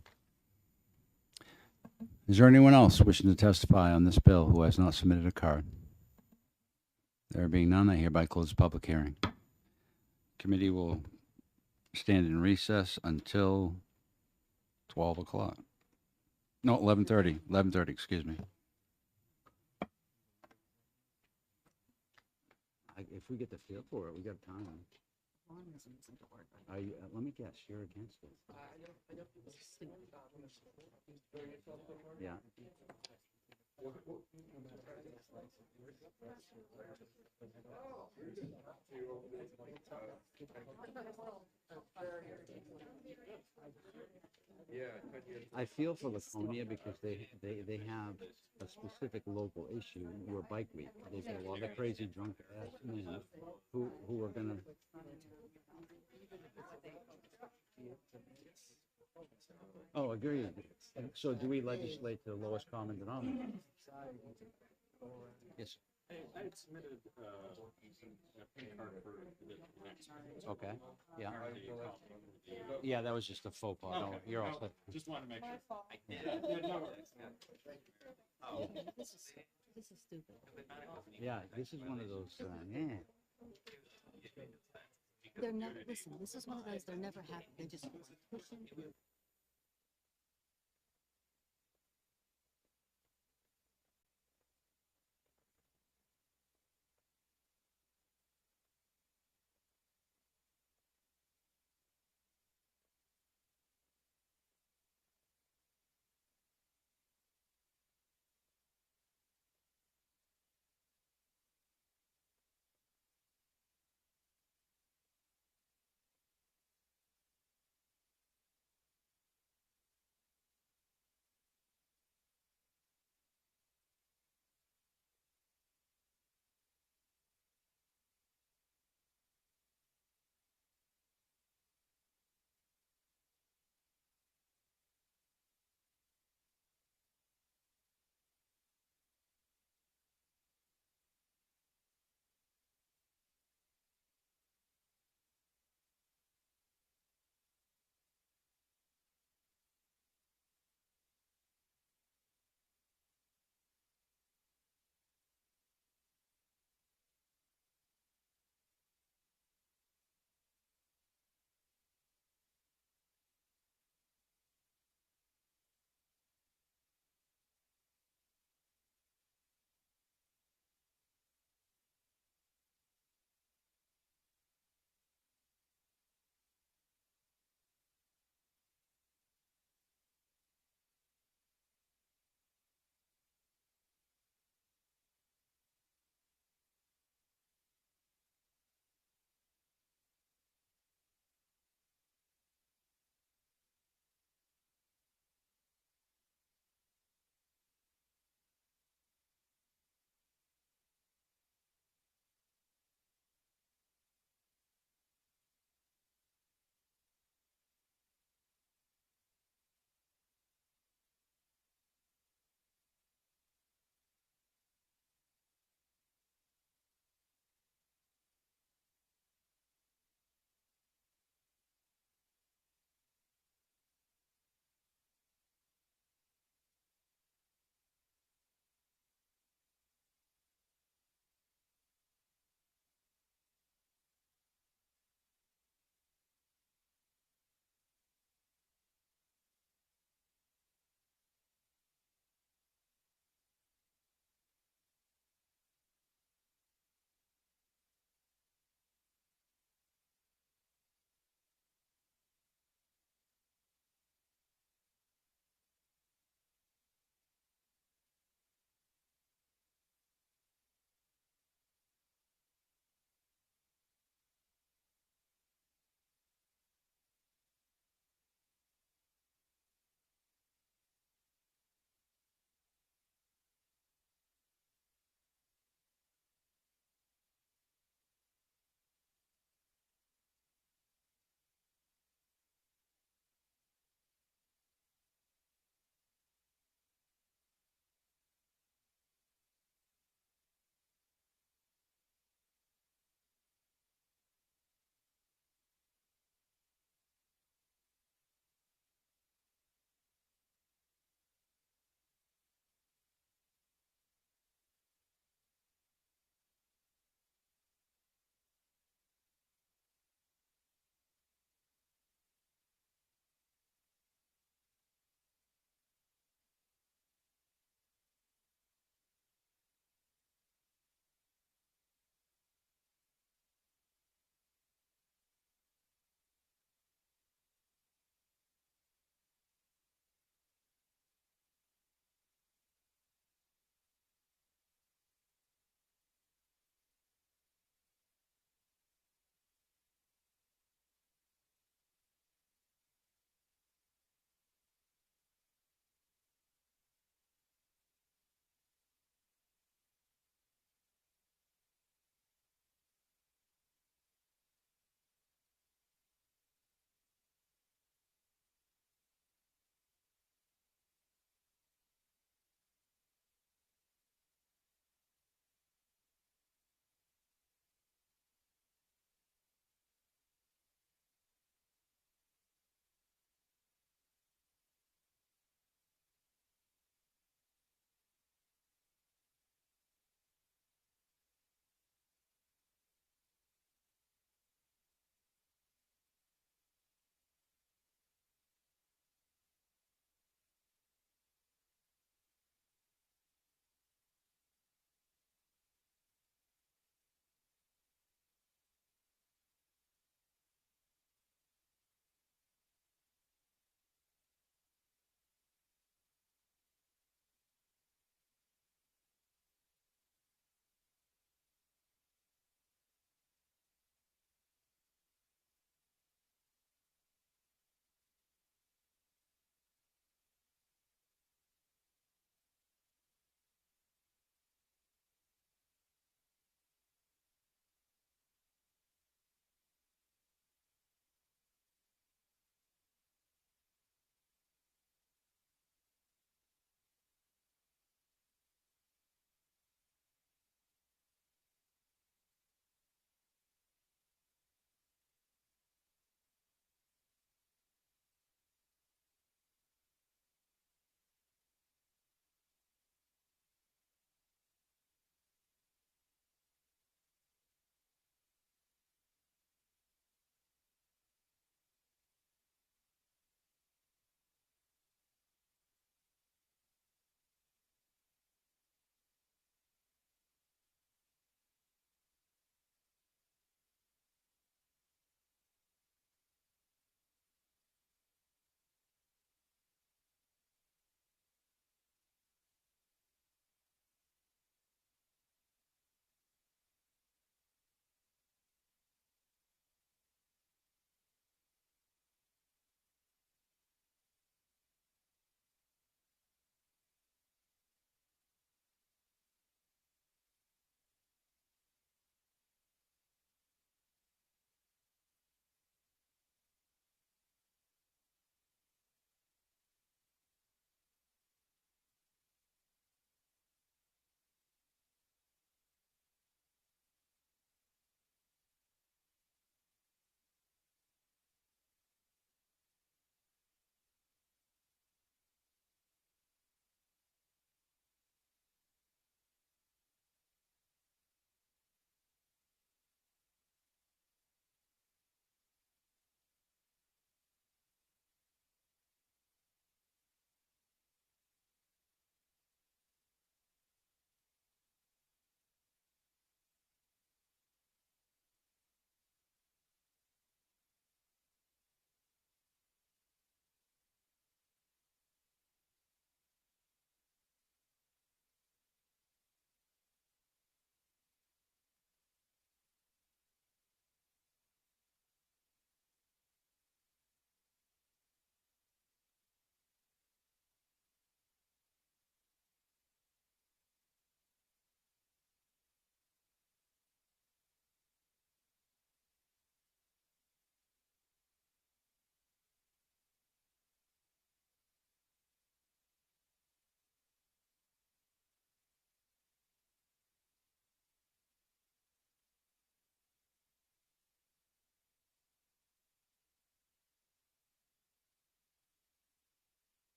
Is there anyone else wishing to testify on this bill who has not submitted a card? There being none, I hereby close the public hearing. Committee will stand in recess until 12 o'clock. No, 11:30. 11:30, excuse me. If we get the feel for it, we got time. Let me guess, you're against it. Yeah. I feel for Laconia because they have a specific local issue, your bike week. They've got a lot of crazy drunk ass men who are gonna. Oh, agreed. So do we legislate to the lowest common denominator? Yes. I had submitted a pin card for the next. Okay, yeah. Already called Yeah, that was just a faux pas. No, you're all set. Just wanted to make sure. Yeah, no worries. This is stupid. Yeah, this is one of those, yeah. They're never, listen, this is one of those, they're never happy. They just pushing.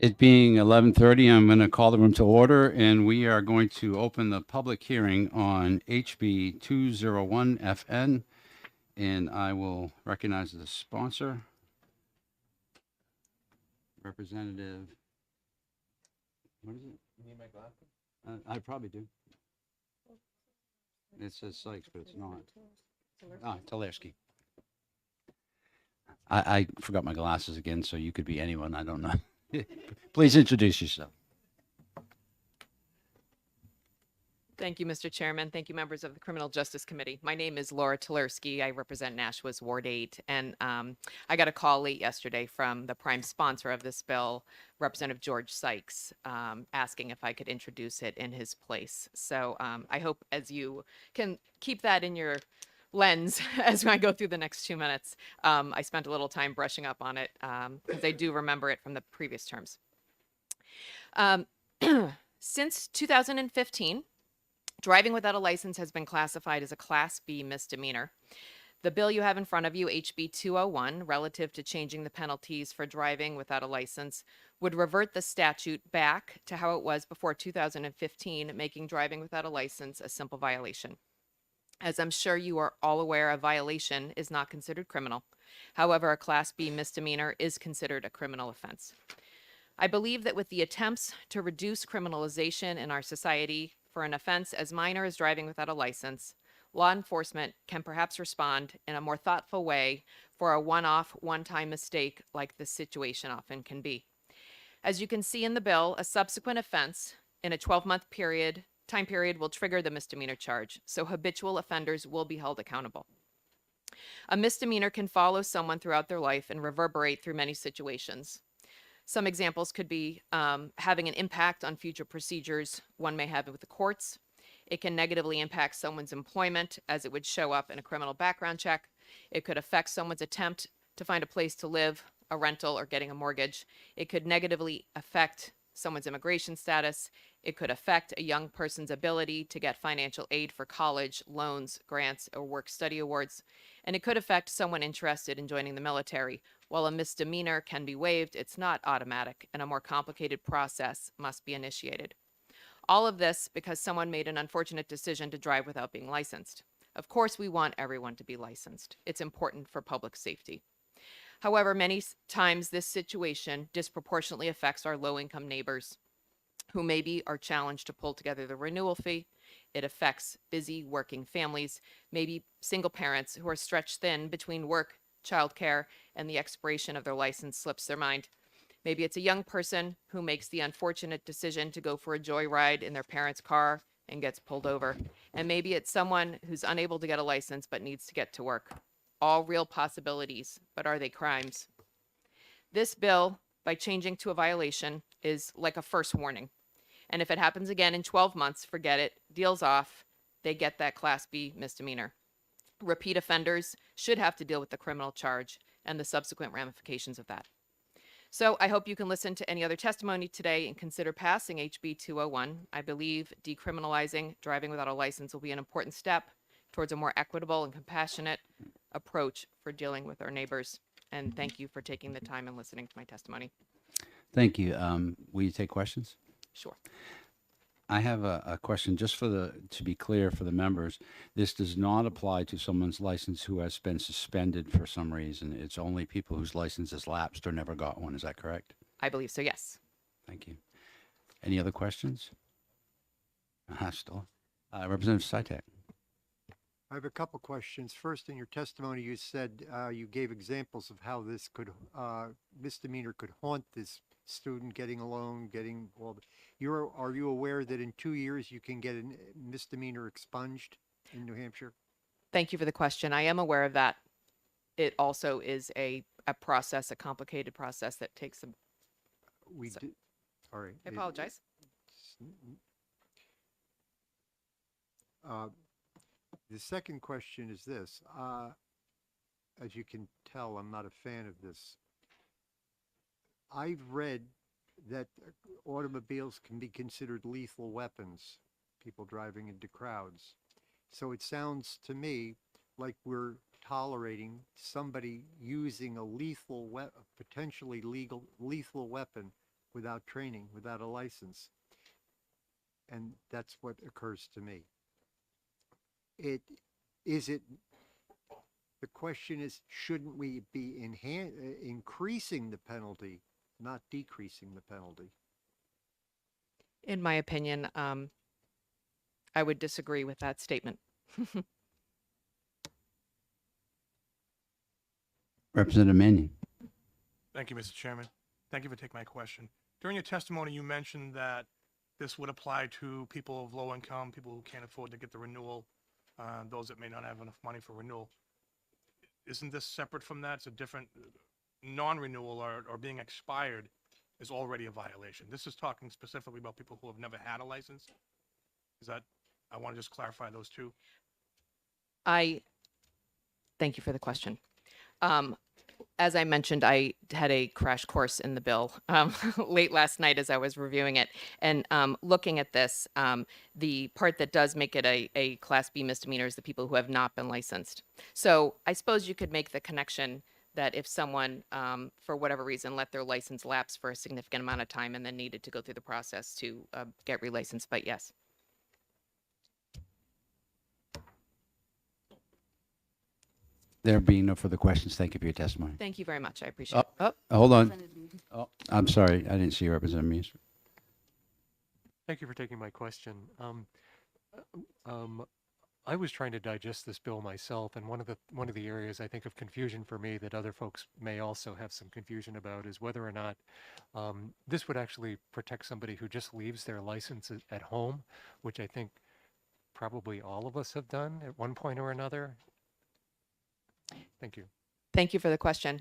It being 11:30, I'm going to call the room to order, and we are going to open the public hearing on HB 201FN, and I will recognize the sponsor, Representative. What is it? You need my glasses? I probably do. It says Sykes, but it's not. Talerski. I forgot my glasses again, so you could be anyone. I don't know. Please introduce yourself. Thank you, Mr. Chairman. Thank you, members of the Criminal Justice Committee. My name is Laura Talerski. I represent Nashua's Ward 8. And I got a call late yesterday from the prime sponsor of this bill, Representative George Sykes, asking if I could introduce it in his place. So I hope as you can keep that in your lens as I go through the next 2 minutes. I spent a little time brushing up on it because I do remember it from the previous terms. Since 2015, driving without a license has been classified as a Class B misdemeanor. The bill you have in front of you, HB 201, relative to changing the penalties for driving without a license, would revert the statute back to how it was before 2015, making driving without a license a simple violation. As I'm sure you are all aware, a violation is not considered criminal. However, a Class B misdemeanor is considered a criminal offense. I believe that with the attempts to reduce criminalization in our society for an offense as minor as driving without a license, law enforcement can perhaps respond in a more thoughtful way for a one-off, one-time mistake like this situation often can be. As you can see in the bill, a subsequent offense in a 12-month time period will trigger the misdemeanor charge, so habitual offenders will be held accountable. A misdemeanor can follow someone throughout their life and reverberate through many situations. Some examples could be having an impact on future procedures one may have with the courts. It can negatively impact someone's employment as it would show up in a criminal background check. It could affect someone's attempt to find a place to live, a rental, or getting a mortgage. It could negatively affect someone's immigration status. It could affect a young person's ability to get financial aid for college, loans, grants, or work-study awards. And it could affect someone interested in joining the military. While a misdemeanor can be waived, it's not automatic, and a more complicated process must be initiated. All of this because someone made an unfortunate decision to drive without being licensed. Of course, we want everyone to be licensed. It's important for public safety. However, many times this situation disproportionately affects our low-income neighbors who maybe are challenged to pull together the renewal fee. It affects busy working families, maybe single parents who are stretched thin between work, childcare, and the expiration of their license slips their mind. Maybe it's a young person who makes the unfortunate decision to go for a joyride in their parents' car and gets pulled over. And maybe it's someone who's unable to get a license but needs to get to work. All real possibilities, but are they crimes? This bill, by changing to a violation, is like a first warning. And if it happens again in 12 months, forget it, deal's off, they get that Class B misdemeanor. Repeat offenders should have to deal with the criminal charge and the subsequent ramifications of that. So I hope you can listen to any other testimony today and consider passing HB 201. I believe decriminalizing driving without a license will be an important step towards a more equitable and compassionate approach for dealing with our neighbors. And thank you for taking the time and listening to my testimony. Thank you. Will you take questions? Sure. I have a question just to be clear for the members. This does not apply to someone's license who has been suspended for some reason. It's only people whose license has lapsed or never got one. Is that correct? I believe so, yes. Thank you. Any other questions? Still. Representative Sitek. I have a couple questions. First, in your testimony, you said you gave examples of how this misdemeanor could haunt this student getting a loan, getting all the, are you aware that in 2 years you can get a misdemeanor expunged in New Hampshire? Thank you for the question. I am aware of that. It also is a process, a complicated process that takes some. All right. I apologize. The second question is this. As you can tell, I'm not a fan of this. I've read that automobiles can be considered lethal weapons, people driving into crowds. So it sounds to me like we're tolerating somebody using a potentially lethal weapon without training, without a license. And that's what occurs to me. The question is, shouldn't we be increasing the penalty, not decreasing the penalty? In my opinion, I would disagree with that statement. Representative Mannion. Thank you, Mr. Chairman. Thank you for taking my question. During your testimony, you mentioned that this would apply to people of low income, people who can't afford to get the renewal, those that may not have enough money for renewal. Isn't this separate from that? It's a different non-renewal or being expired is already a violation. This is talking specifically about people who have never had a license. I want to just clarify those two. Thank you for the question. As I mentioned, I had a crash course in the bill late last night as I was reviewing it. And looking at this, the part that does make it a Class B misdemeanor is the people who have not been licensed. So I suppose you could make the connection that if someone, for whatever reason, let their license lapse for a significant amount of time and then needed to go through the process to get relicensed, but yes. There being no further questions, thank you for your testimony. Thank you very much. I appreciate it. Oh, Hold on. Oh, I'm sorry. I didn't see you, Representative Means. Thank you for taking my question. I was trying to digest this bill myself, and one of the areas I think of confusion for me that other folks may also have some confusion about is whether or not this would actually protect somebody who just leaves their license at home, which I think probably all of us have done at one point or another. Thank you. thank you for the question.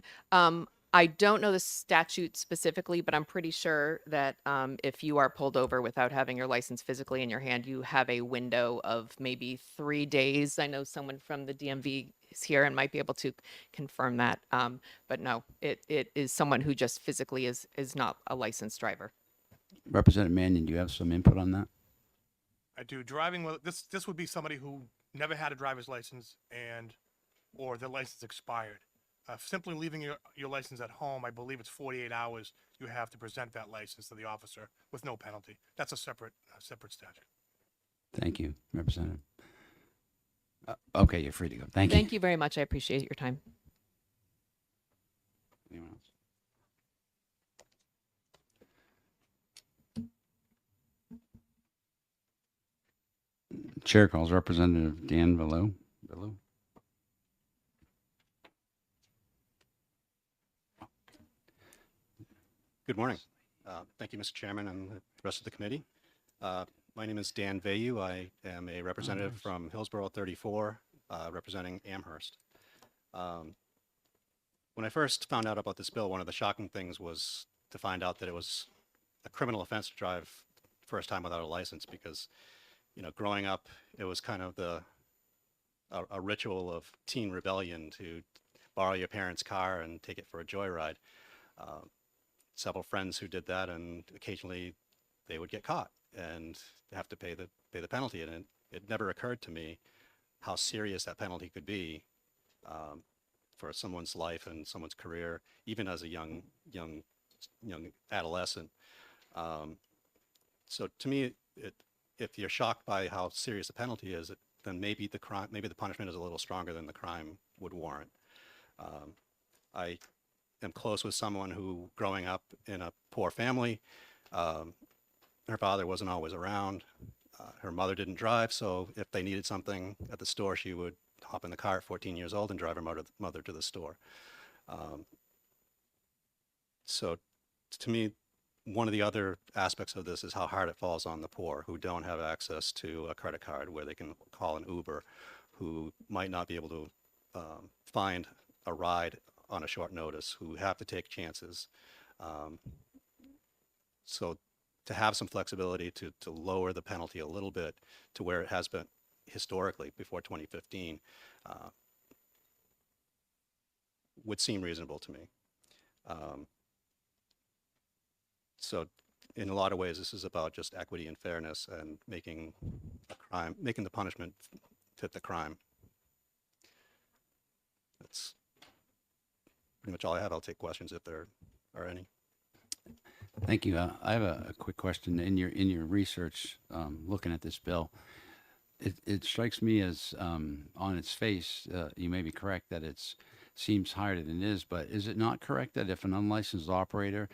I don't know the statute specifically, but I'm pretty sure that if you are pulled over without having your license physically in your hand, you have a window of maybe 3 days. I know someone from the DMV is here and might be able to confirm that. But no, it is someone who just physically is not a licensed driver. Representative Mannion, do you have some input on that? I do. Driving with this would be somebody who never had a driver's license or their license expired. Simply leaving your license at home, I believe it's 48 hours. You have to present that license to the officer with no penalty. That's a separate statute. Thank you, Representative. Okay, you're free to go. Thank you. Thank you very much. I appreciate your time. Anyone else? Chair calls Representative Dan Velo. Good morning. Thank you, Mr. Chairman, and the rest of the committee. My name is Dan Vayu. I am a representative from Hillsborough 34, representing Amherst. When I first found out about this bill, one of the shocking things was to find out that it was a criminal offense to drive first time without a license, because, you know, growing up, it was kind of a ritual of teen rebellion to borrow your parents' car and take it for a joyride. Several friends who did that, and occasionally they would get caught and have to pay the penalty. And it never occurred to me how serious that penalty could be for someone's life and someone's career, even as a young adolescent. So to me, if you're shocked by how serious the penalty is, then maybe the punishment is a little stronger than the crime would warrant. I am close with someone who, growing up in a poor family, her father wasn't always around. Her mother didn't drive, so if they needed something at the store, she would hop in the car at 14 years old and drive her mother to the store. So to me, one of the other aspects of this is how hard it falls on the poor who don't have access to a credit card where they can call an Uber, who might not be able to find a ride on a short notice, who have to take chances. So to have some flexibility to lower the penalty a little bit to where it has been historically before 2015 would seem reasonable to me. So in a lot of ways, this is about just equity and fairness and making the punishment fit the crime. That's pretty much all I have. I'll take questions if there are any. Thank you. I have a quick question. In your research, looking at this bill, it strikes me as on its face, you may be correct that it's seems higher than it is, but is it not correct that if an unlicensed operator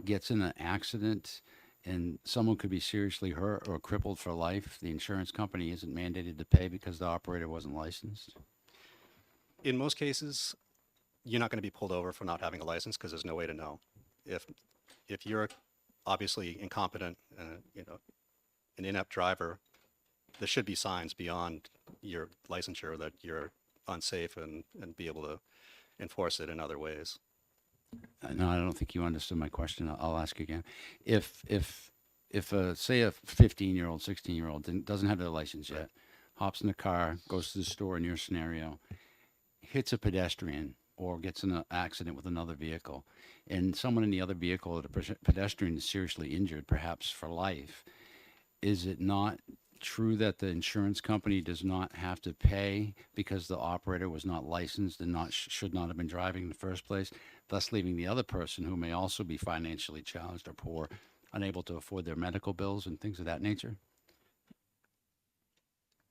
gets in an accident and someone could be seriously hurt or crippled for life, the insurance company isn't mandated to pay because the operator wasn't licensed? In most cases, you're not going to be pulled over for not having a license because there's no way to know. If you're obviously incompetent, an inept driver, there should be signs beyond your licensure that you're unsafe and be able to enforce it in other ways. No, I don't think you understood my question. I'll ask again. If say a 15-year-old, 16-year-old doesn't have their license yet, hops in the car, goes to the store in your scenario, hits a pedestrian or gets in an accident with another vehicle, and someone in the other vehicle or the pedestrian is seriously injured, perhaps for life, is it not true that the insurance company does not have to pay because the operator was not licensed and should not have been driving in the first place, thus leaving the other person, who may also be financially challenged or poor, unable to afford their medical bills and things of that nature?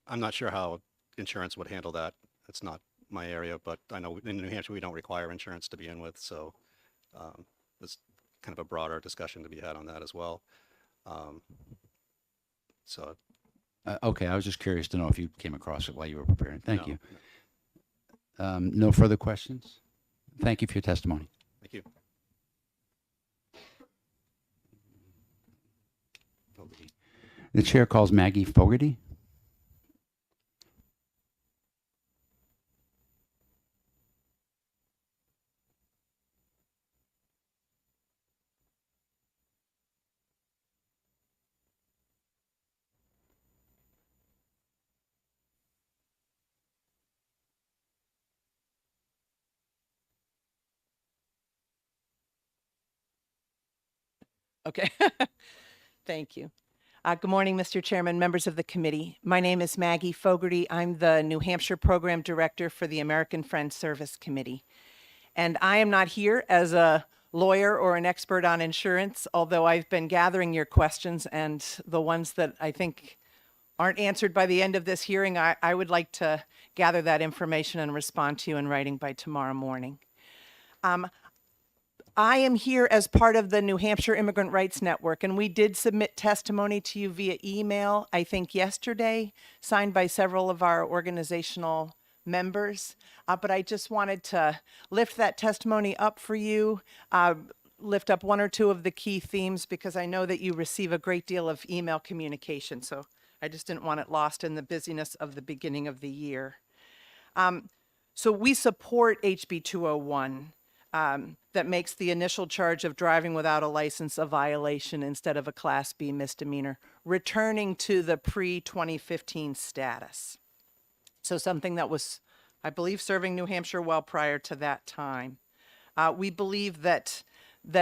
I'm not sure how insurance would handle that. It's not my area, but I know in New Hampshire we don't require insurance to begin with, so there's kind of a broader discussion to be had on that as well. Okay, I was just curious to know if you came across it while you were preparing. Thank No, you. No further questions? Thank you for your testimony. Thank you. The chair calls Maggie Fogarty. Okay. Thank you. Good morning, Mr. Chairman, members of the committee. My name is Maggie Fogarty. I'm the New Hampshire Program Director for the American Friends Service Committee. And I am not here as a lawyer or an expert on insurance, although I've been gathering your questions, and the ones that I think aren't answered by the end of this hearing, I would like to gather that information and respond to you in writing by tomorrow morning. I am here as part of the New Hampshire Immigrant Rights Network, and we did submit testimony to you via email, I think yesterday, signed by several of our organizational members. But I just wanted to lift that testimony up for you, lift up one or two of the key themes, because I know that you receive a great deal of email communication, so I just didn't want it lost in the busyness of the beginning of the year. So we support HB 201. That makes the initial charge of driving without a license a violation instead of a Class B misdemeanor, returning to the pre-2015 status. So something that was, I believe, serving New Hampshire well prior to that time. We believe that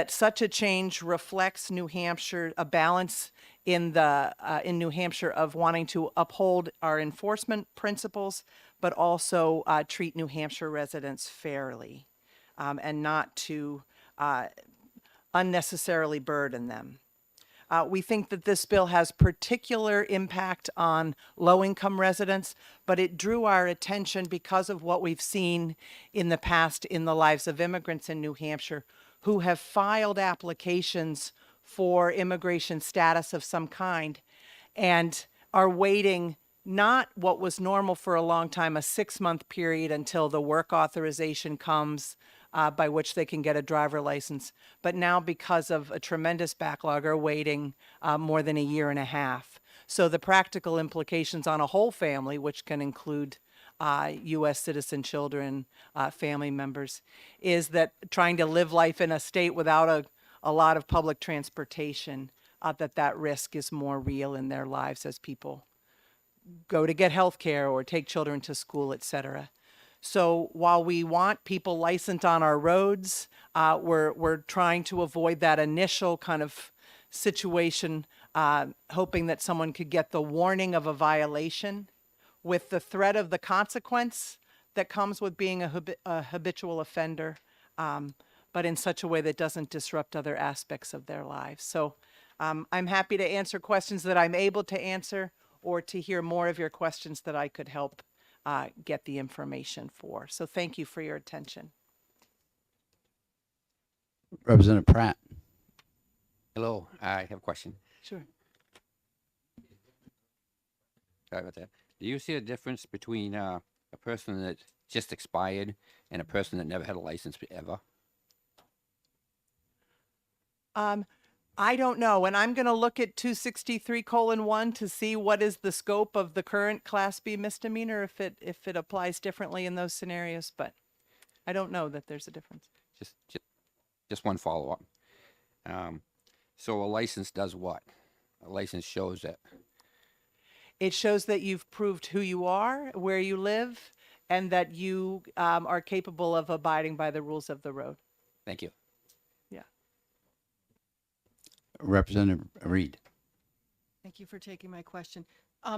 such a change reflects New Hampshire, a balance in New Hampshire of wanting to uphold our enforcement principles, but also treat New Hampshire residents fairly. And not to unnecessarily burden them. We think that this bill has particular impact on low-income residents, but it drew our attention because of what we've seen in the past in the lives of immigrants in New Hampshire who have filed applications for immigration status of some kind and are waiting not what was normal for a long time, a 6-month period until the work authorization comes, by which they can get a driver license, but now because of a tremendous backlog are waiting more than a year and a half. So the practical implications on a whole family, which can include U.S. citizen children, family members, is that trying to live life in a state without a lot of public transportation, that risk is more real in their lives as people go to get health care or take children to school, et cetera. So while we want people licensed on our roads, we're trying to avoid that initial kind of situation, hoping that someone could get the warning of a violation with the threat of the consequence that comes with being a habitual offender, but in such a way that doesn't disrupt other aspects of their lives. So I'm happy to answer questions that I'm able to answer, or to hear more of your questions that I could help get the information for. So thank you for your attention. Representative Pratt. Hello, I have a question. Sure. Sorry about that. Do you see a difference between a person that just expired and a person that never had a license ever? I don't know, and I'm going to look at 263:1 to see what is the scope of the current Class B misdemeanor, if it applies differently in those scenarios, but I don't know that there's a difference. Just one follow-up. So a license does what? A license shows that. It shows that you've proved who you are, where you live, and that you are capable of abiding by the rules of the road. Thank you. Yeah. Representative Reed. Thank you for taking my question.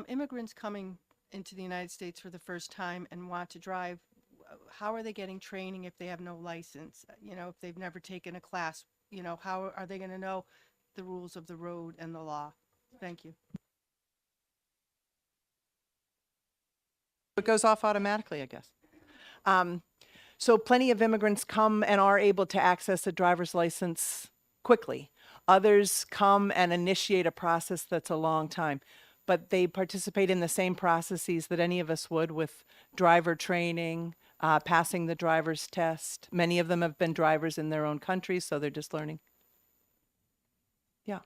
Immigrants coming into the United States for the first time and want to drive, how are they getting training if they have no license? You know, if they've never taken a class, you know, how are they going to know the rules of the road and the law? Thank you. It goes off automatically, I guess. So plenty of immigrants come and are able to access a driver's license quickly. Others come and initiate a process that's a long time, but they participate in the same processes that any of us would, with driver training, passing the driver's test. Many of them have been drivers in their own countries, so they're just learning. Yeah.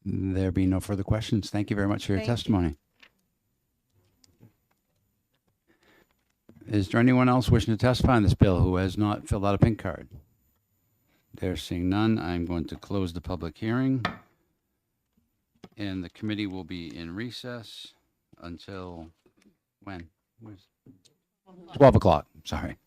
There be no further questions. Thank you very much for your Thank you. testimony. Is there anyone else wishing to testify on this bill who has not filled out a pink card? There seeing none, I'm going to close the public hearing. And the committee will be in recess until when? 12 o'clock, sorry.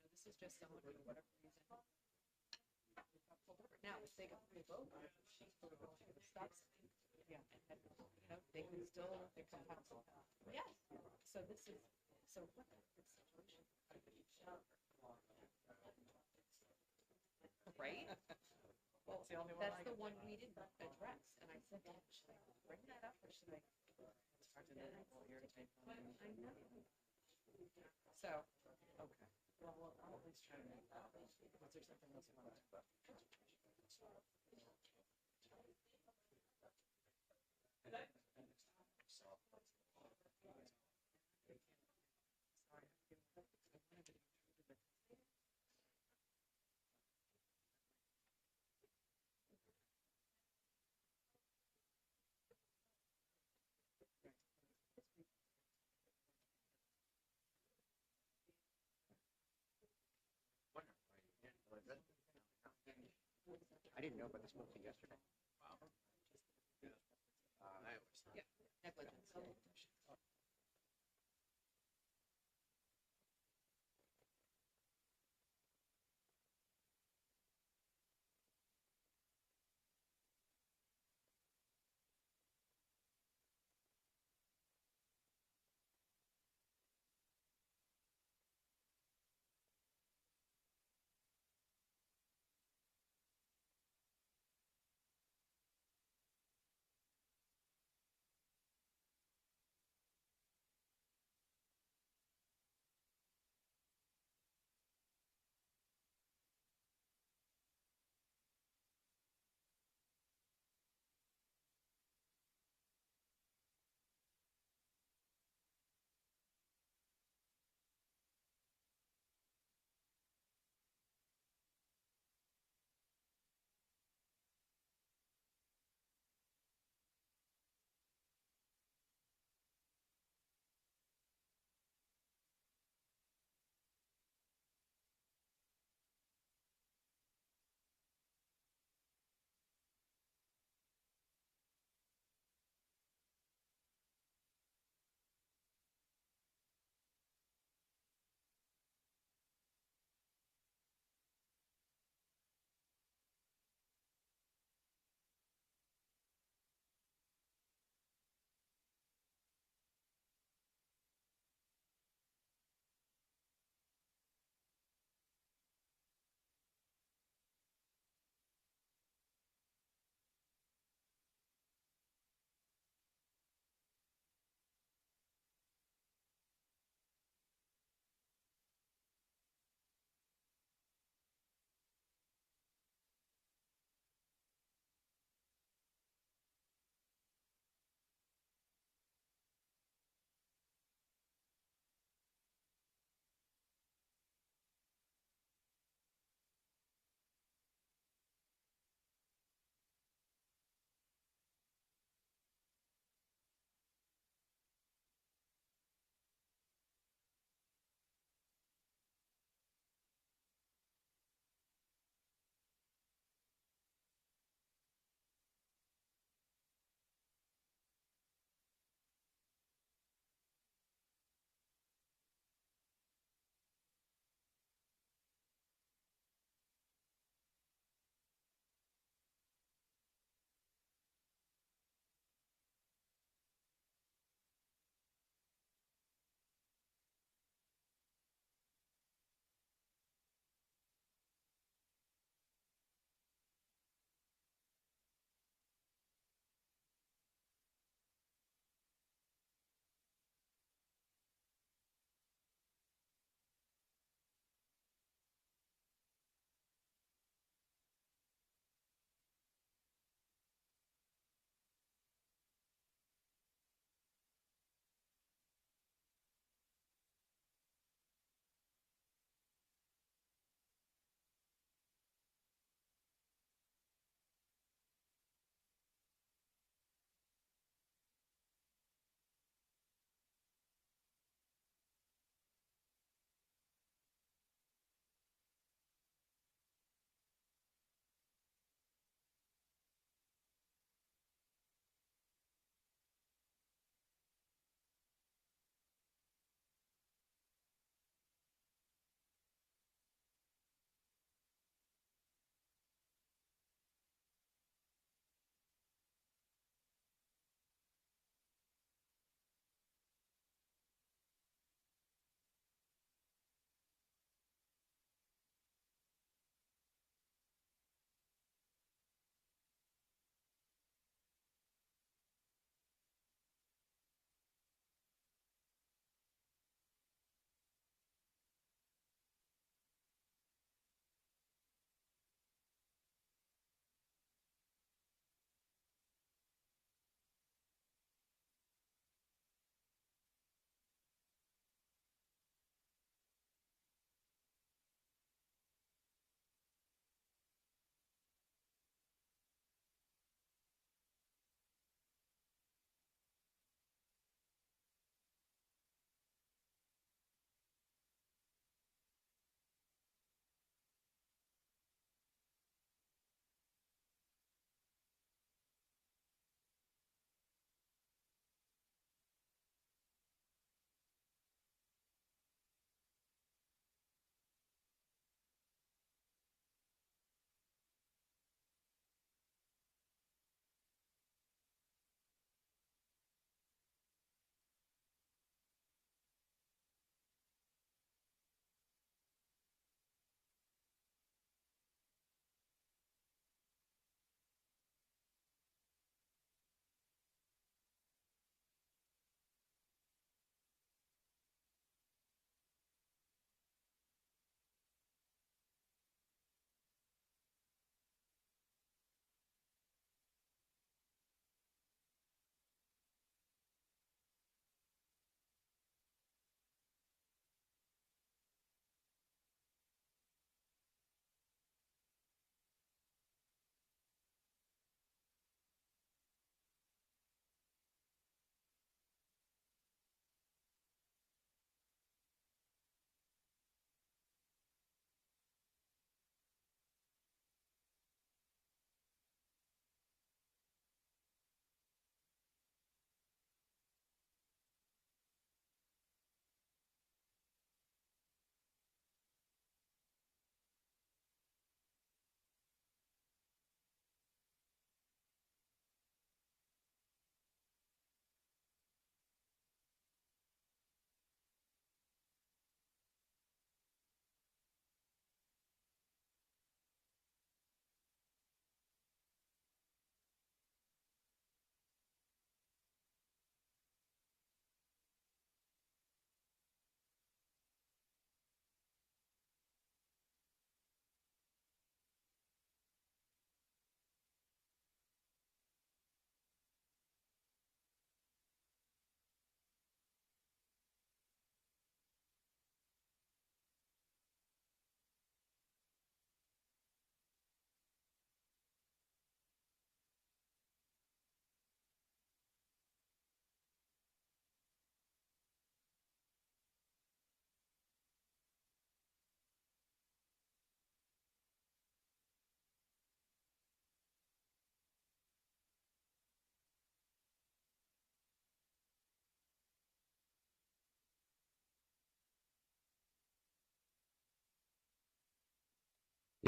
This is just someone for whatever reason. Now, if they go to vote, she's going to stop sign. Yeah, and you know, they can still become council. Yes. So this is what the situation. Right? Well, that's the only one. That's the one we didn't address, and I said, should I bring that up or should I? It's hard to know what you're taking. I know. So, okay. Well, I'll at least try to make that. Was there something else you wanted to put? I didn't know about this movie yesterday. Wow. Yeah, negligence.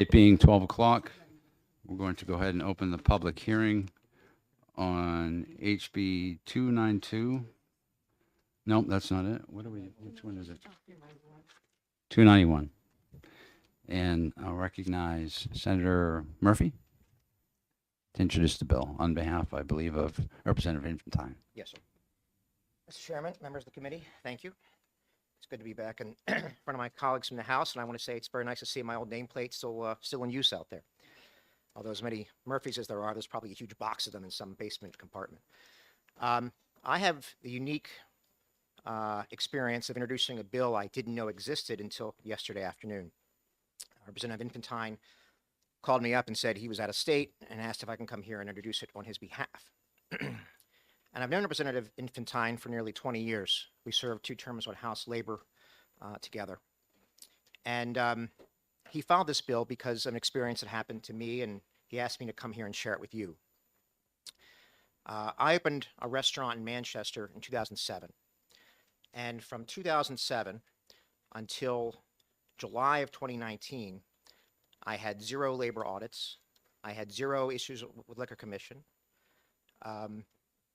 It being 12 o'clock, we're going to go ahead and open the public hearing on HB 292. Nope, that's not it. Which one is it? 291. And I'll recognize Senator Murphy to introduce the bill on behalf, I believe, of Representative Infantine. Yes, sir. Mr. Chairman, members of the committee, thank you. It's good to be back in front of my colleagues from the House, and I want to say it's very nice to see my old nameplate still in use out there. Although as many Murphys as there are, there's probably a huge box of them in some basement compartment. I have the unique experience of introducing a bill I didn't know existed until yesterday afternoon. Representative Infantine called me up and said he was out of state and asked if I can come here and introduce it on his behalf. And I've known Representative Infantine for nearly 20 years. We served 2 terms on House Labor together. And he filed this bill because of an experience that happened to me, and he asked me to come here and share it with you. I opened a restaurant in Manchester in 2007. And from 2007 until July of 2019, I had 0 labor audits. I had 0 issues with Liquor Commission.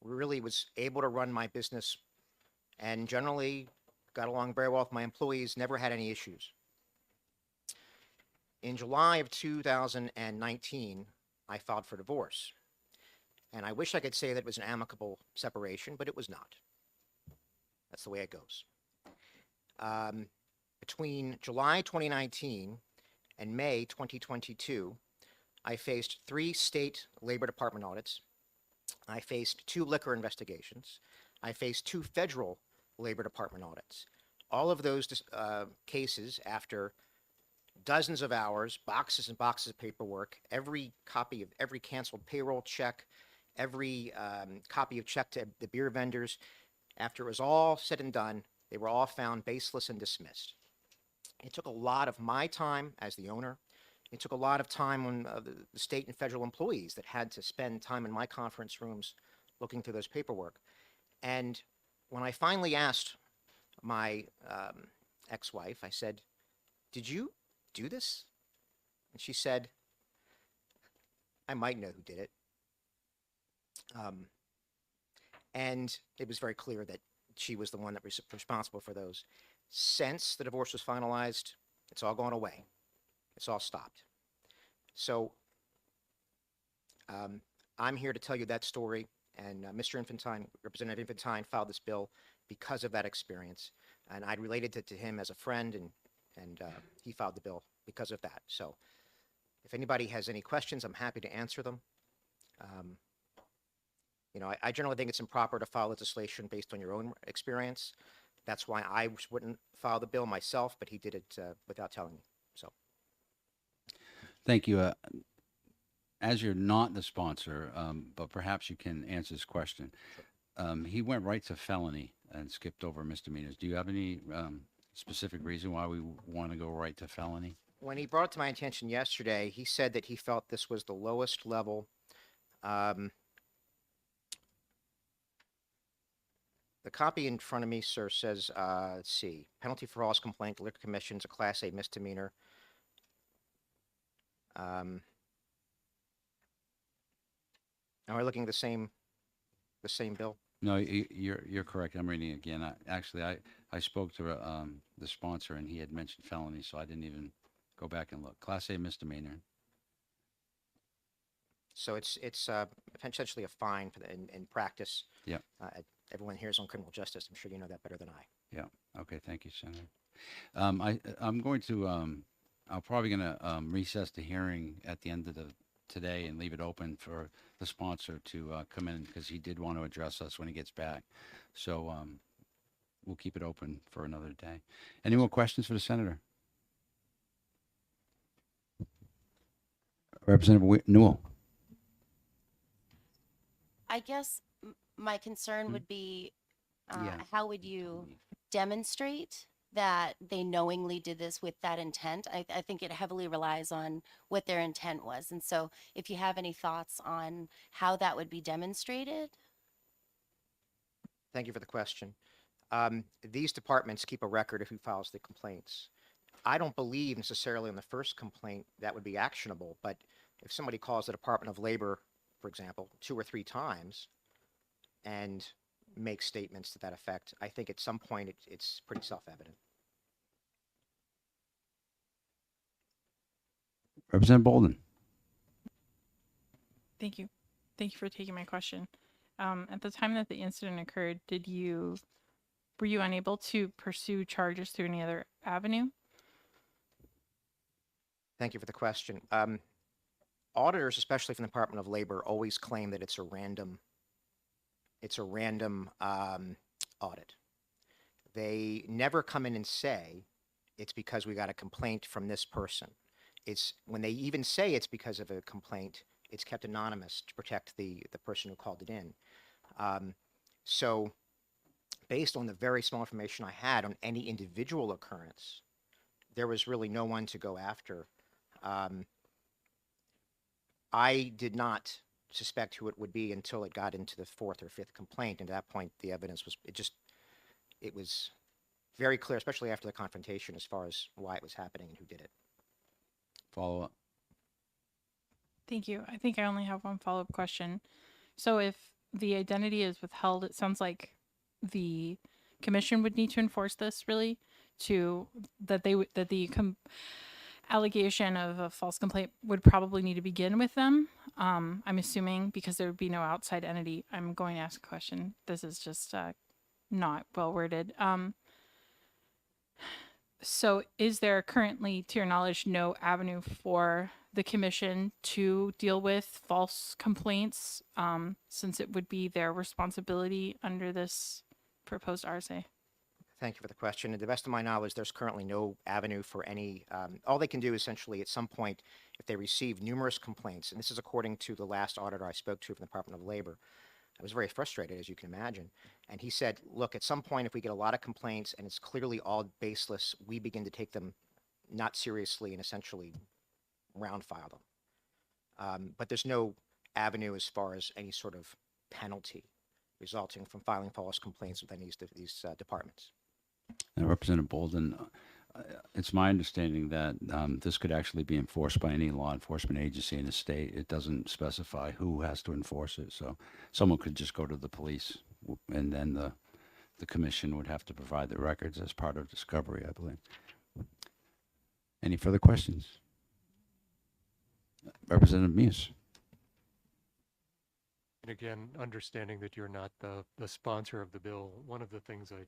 Really was able to run my business and generally got along very well with my employees, never had any issues. In July of 2019, I filed for divorce. And I wish I could say that it was an amicable separation, but it was not. That's the way it goes. Between July 2019 and May 2022, I faced 3 state Labor Department audits. I faced 2 liquor investigations. I faced 2 federal Labor Department audits. All of those cases, after dozens of hours, boxes and boxes of paperwork, every copy of every canceled payroll check, every copy of check to the beer vendors, after it was all said and done, they were all found baseless and dismissed. It took a lot of my time as the owner. It took a lot of time on the state and federal employees that had to spend time in my conference rooms looking through those paperwork. And when I finally asked my ex-wife, I said, "Did you do this?" And she said, "I might know who did it." And it was very clear that she was the one that was responsible for those. Since the divorce was finalized, it's all gone away. It's all stopped. So I'm here to tell you that story. And Mr. Infantine, Representative Infantine, filed this bill because of that experience. And I related it to him as a friend, and he filed the bill because of that. So if anybody has any questions, I'm happy to answer them. You know, I generally think it's improper to file legislation based on your own experience. That's why I wouldn't file the bill myself, but he did it without telling me. So. Thank you. As you're not the sponsor, but perhaps you can answer this question. He went right to felony and skipped over misdemeanors. Do you have any specific reason why we want to go right to felony? When he brought it to my attention yesterday, he said that he felt this was the lowest level. The copy in front of me, sir, says, let's see, penalty for false complaint, Liquor Commission's a Class A misdemeanor. Am I looking at the same bill? No, you're correct. I'm reading it again. I spoke to the sponsor, and he had mentioned felony, so I didn't even go back and look. Class A misdemeanor. So it's essentially a fine for in practice. Yeah. Everyone here is on criminal justice. I'm sure you know that better than I. Yeah. Okay. Thank you, Senator. I'm going to I'm probably going to recess the hearing at the end of today and leave it open for the sponsor to come in, because he did want to address us when he gets back. So we'll keep it open for another day. Any more questions for the senator? Representative Newell. I guess my concern would be, Yeah. how would you demonstrate that they knowingly did this with that intent? I think it heavily relies on what their intent was. And so if you have any thoughts on how that would be demonstrated? Thank you for the question. These departments keep a record of who files the complaints. I don't believe necessarily in the first complaint that would be actionable, but if somebody calls the Department of Labor, for example, 2 or 3 times and makes statements to that effect, I think at some point it's pretty self-evident. Representative Bolden. Thank you. Thank you for taking my question. At the time that the incident occurred, were you unable to pursue charges through any other avenue? Thank you for the question. Auditors, especially from the Department of Labor, always claim that it's a random audit. They never come in and say it's because we got a complaint from this person. It's when they even say it's because of a complaint, it's kept anonymous to protect the person who called it in. So based on the very small information I had on any individual occurrence, there was really no one to go after. I did not suspect who it would be until it got into the 4th or 5th complaint. And at that point, the evidence was, it was very clear, especially after the confrontation, as far as why it was happening and who did it. Follow up. Thank you. I think I only have one follow-up question. So if the identity is withheld, it sounds like the commission would need to enforce this really that the allegation of a false complaint would probably need to begin with them. I'm assuming because there would be no outside entity. I'm going to ask a question. This is just not well worded. So is there currently, to your knowledge, no avenue for the commission to deal with false complaints, since it would be their responsibility under this proposed RSA? Thank you for the question. To the best of my knowledge, there's currently no avenue for any, all they can do essentially at some point, if they receive numerous complaints, and this is according to the last auditor I spoke to from the Department of Labor. I was very frustrated, as you can imagine. And he said, look, at some point, if we get a lot of complaints and it's clearly all baseless, we begin to take them not seriously and essentially round file them. But there's no avenue as far as any sort of penalty resulting from filing false complaints with any of these departments. Now, Representative Bolden, it's my understanding that this could actually be enforced by any law enforcement agency in the state. It doesn't specify who has to enforce it. So someone could just go to the police, and then the commission would have to provide the records as part of discovery, I believe. Any further questions? Representative Muse. And again, understanding that you're not the sponsor of the bill, one of the things that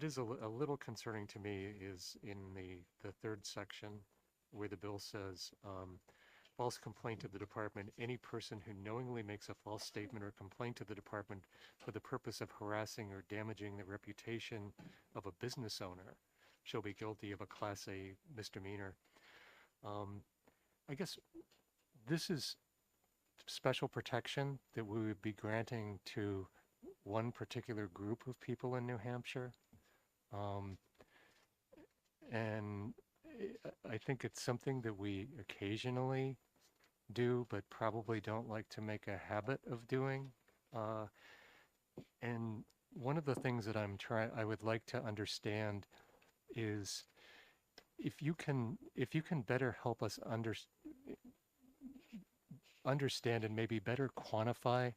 is a little concerning to me is in the 3rd section where the bill says, false complaint to the department, any person who knowingly makes a false statement or complaint to the department for the purpose of harassing or damaging the reputation of a business owner shall be guilty of a Class A misdemeanor. I guess this is special protection that we would be granting to one particular group of people in New Hampshire. And I think it's something that we occasionally do, but probably don't like to make a habit of doing. And one of the things that I would like to understand is if you can better help us understand and maybe better quantify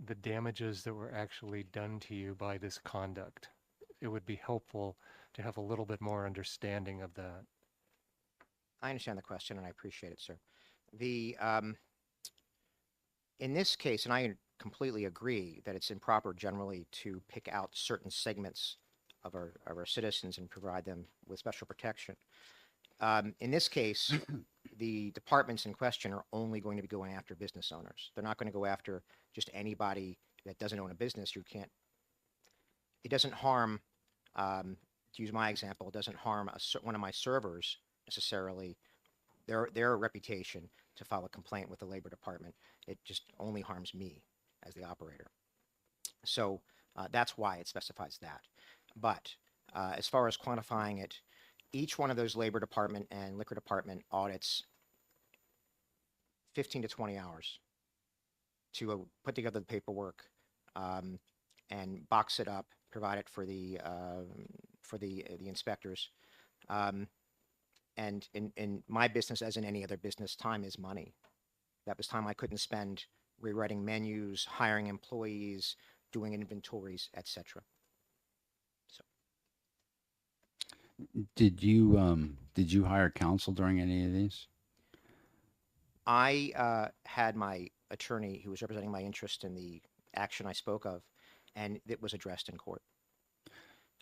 the damages that were actually done to you by this conduct. It would be helpful to have a little bit more understanding of that. I understand the question, and I appreciate it, sir. In this case, and I completely agree that it's improper generally to pick out certain segments of our citizens and provide them with special protection. In this case, the departments in question are only going to be going after business owners. They're not going to go after just anybody that doesn't own a business. It doesn't harm, to use my example, it doesn't harm one of my servers necessarily, their reputation to file a complaint with the Labor Department. It just only harms me as the operator. So that's why it specifies that. But as far as quantifying it, each one of those Labor Department and Liquor Department audits 15 to 20 hours to put together the paperwork and box it up provided for the inspectors. And in my business, as in any other business, time is money. That was time I couldn't spend rewriting menus, hiring employees, doing inventories, etc. Did you hire counsel during any of these? I had my attorney who was representing my interest in the action I spoke of, and it was addressed in court.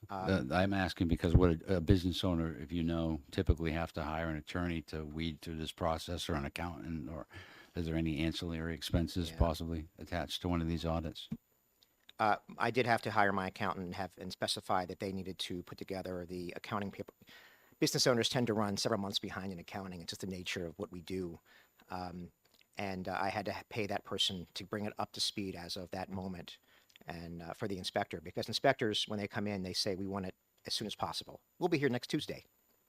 I'm asking because what a business owner, if you know, typically have to hire an attorney to weed through this process, or an accountant, or is there any ancillary expenses possibly attached to one of these audits? I did have to hire my accountant and specify that they needed to put together the accounting paper. Business owners tend to run several months behind in accounting. It's just the nature of what we do. And I had to pay that person to bring it up to speed as of that moment, and for the inspector, because inspectors, when they come in, they say, we want it as soon as possible. We'll be here next Tuesday.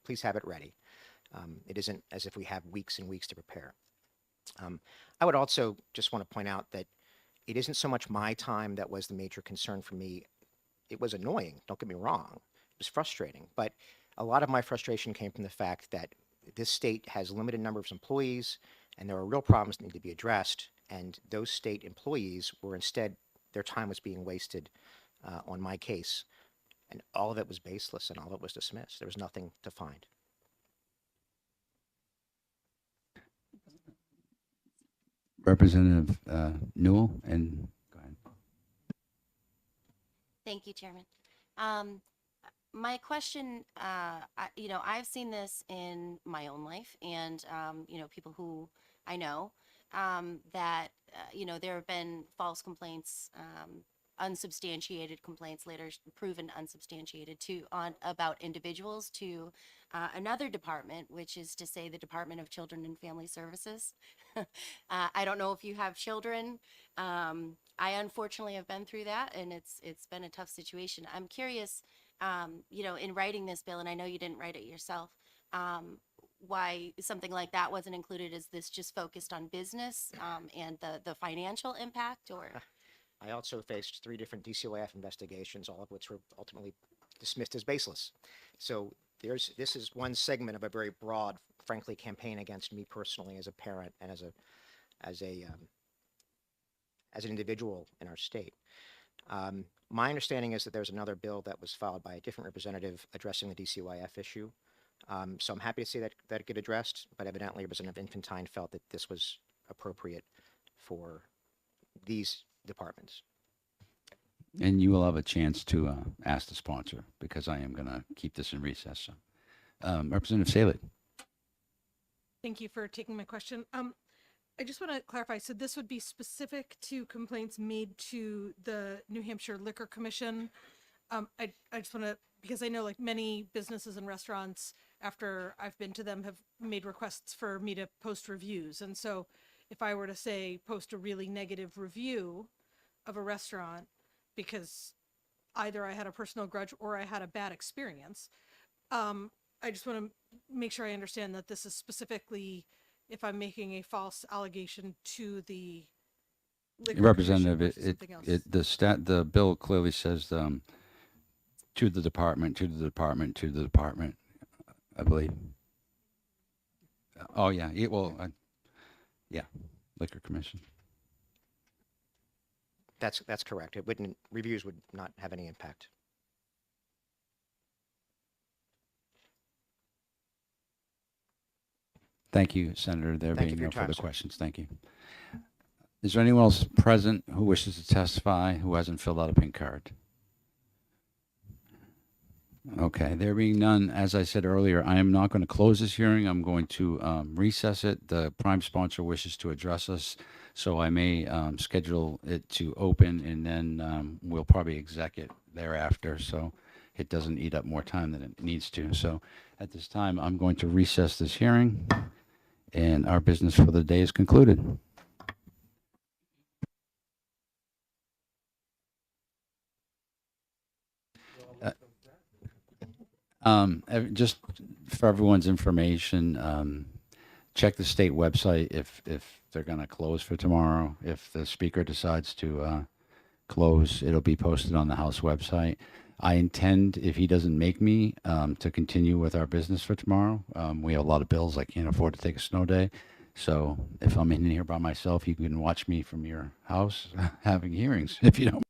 Please have it ready. It isn't as if we have weeks and weeks to prepare. I would also just want to point out that it isn't so much my time that was the major concern for me. It was annoying, don't get me wrong. It was frustrating, but a lot of my frustration came from the fact that this state has a limited number of employees, and there are real problems that need to be addressed, and those state employees were instead, their time was being wasted on my case, and all of it was baseless and all of it was dismissed. There was nothing to find. Representative Newell, and go ahead. Thank you, Chairman. My question, I've seen this in my own life, and, people who I know, that, there have been false complaints, unsubstantiated complaints, later proven unsubstantiated, about individuals to another department, which is to say the Department of Children and Family Services. I don't know if you have children. I unfortunately have been through that, and it's been a tough situation. I'm curious, in writing this bill, and I know you didn't write it yourself, why something like that wasn't included. Is this just focused on business and the financial impact, or? I also faced 3 different DCOIF investigations, all of which were ultimately dismissed as baseless. So this is one segment of a very broad, frankly, campaign against me personally as a parent and as an individual in our state. My understanding is that there's another bill that was filed by a different representative addressing the DCOIF issue. So I'm happy to see that it get addressed, but evidently Representative Infantine felt that this was appropriate for these departments. And you will have a chance to ask the sponsor, because I am going to keep this in recess. So, Representative Saleh. Thank you for taking my question. I just want to clarify. So this would be specific to complaints made to the New Hampshire Liquor Commission. I just want to, because I know like many businesses and restaurants, after I've been to them, have made requests for me to post reviews. And so if I were to say post a really negative review of a restaurant because either I had a personal grudge or I had a bad experience, I just want to make sure I understand that this is specifically if I'm making a false allegation to the liquor Representative, commission versus something else. the bill clearly says to the department, I believe. Oh yeah, yeah, Liquor Commission. That's correct. Reviews would not have any impact. Thank you, Senator. There Thank you being for your no further time, sir. questions. Thank you. Is there anyone else present who wishes to testify who hasn't filled out a pink card? Okay, there being none, as I said earlier, I am not going to close this hearing. I'm going to recess it. The prime sponsor wishes to address us, so I may schedule it to open, and then we'll probably exec it thereafter, so it doesn't eat up more time than it needs to. So at this time, I'm going to recess this hearing, and our business for the day is concluded. Just for everyone's information, check the state website if they're going to close for tomorrow. If the speaker decides to close. It'll be posted on the House website. I intend, if he doesn't make me, to continue with our business for tomorrow. We have a lot of bills. I can't afford to take a snow day. So if I'm in here by myself, you can watch me from your house having hearings if you don't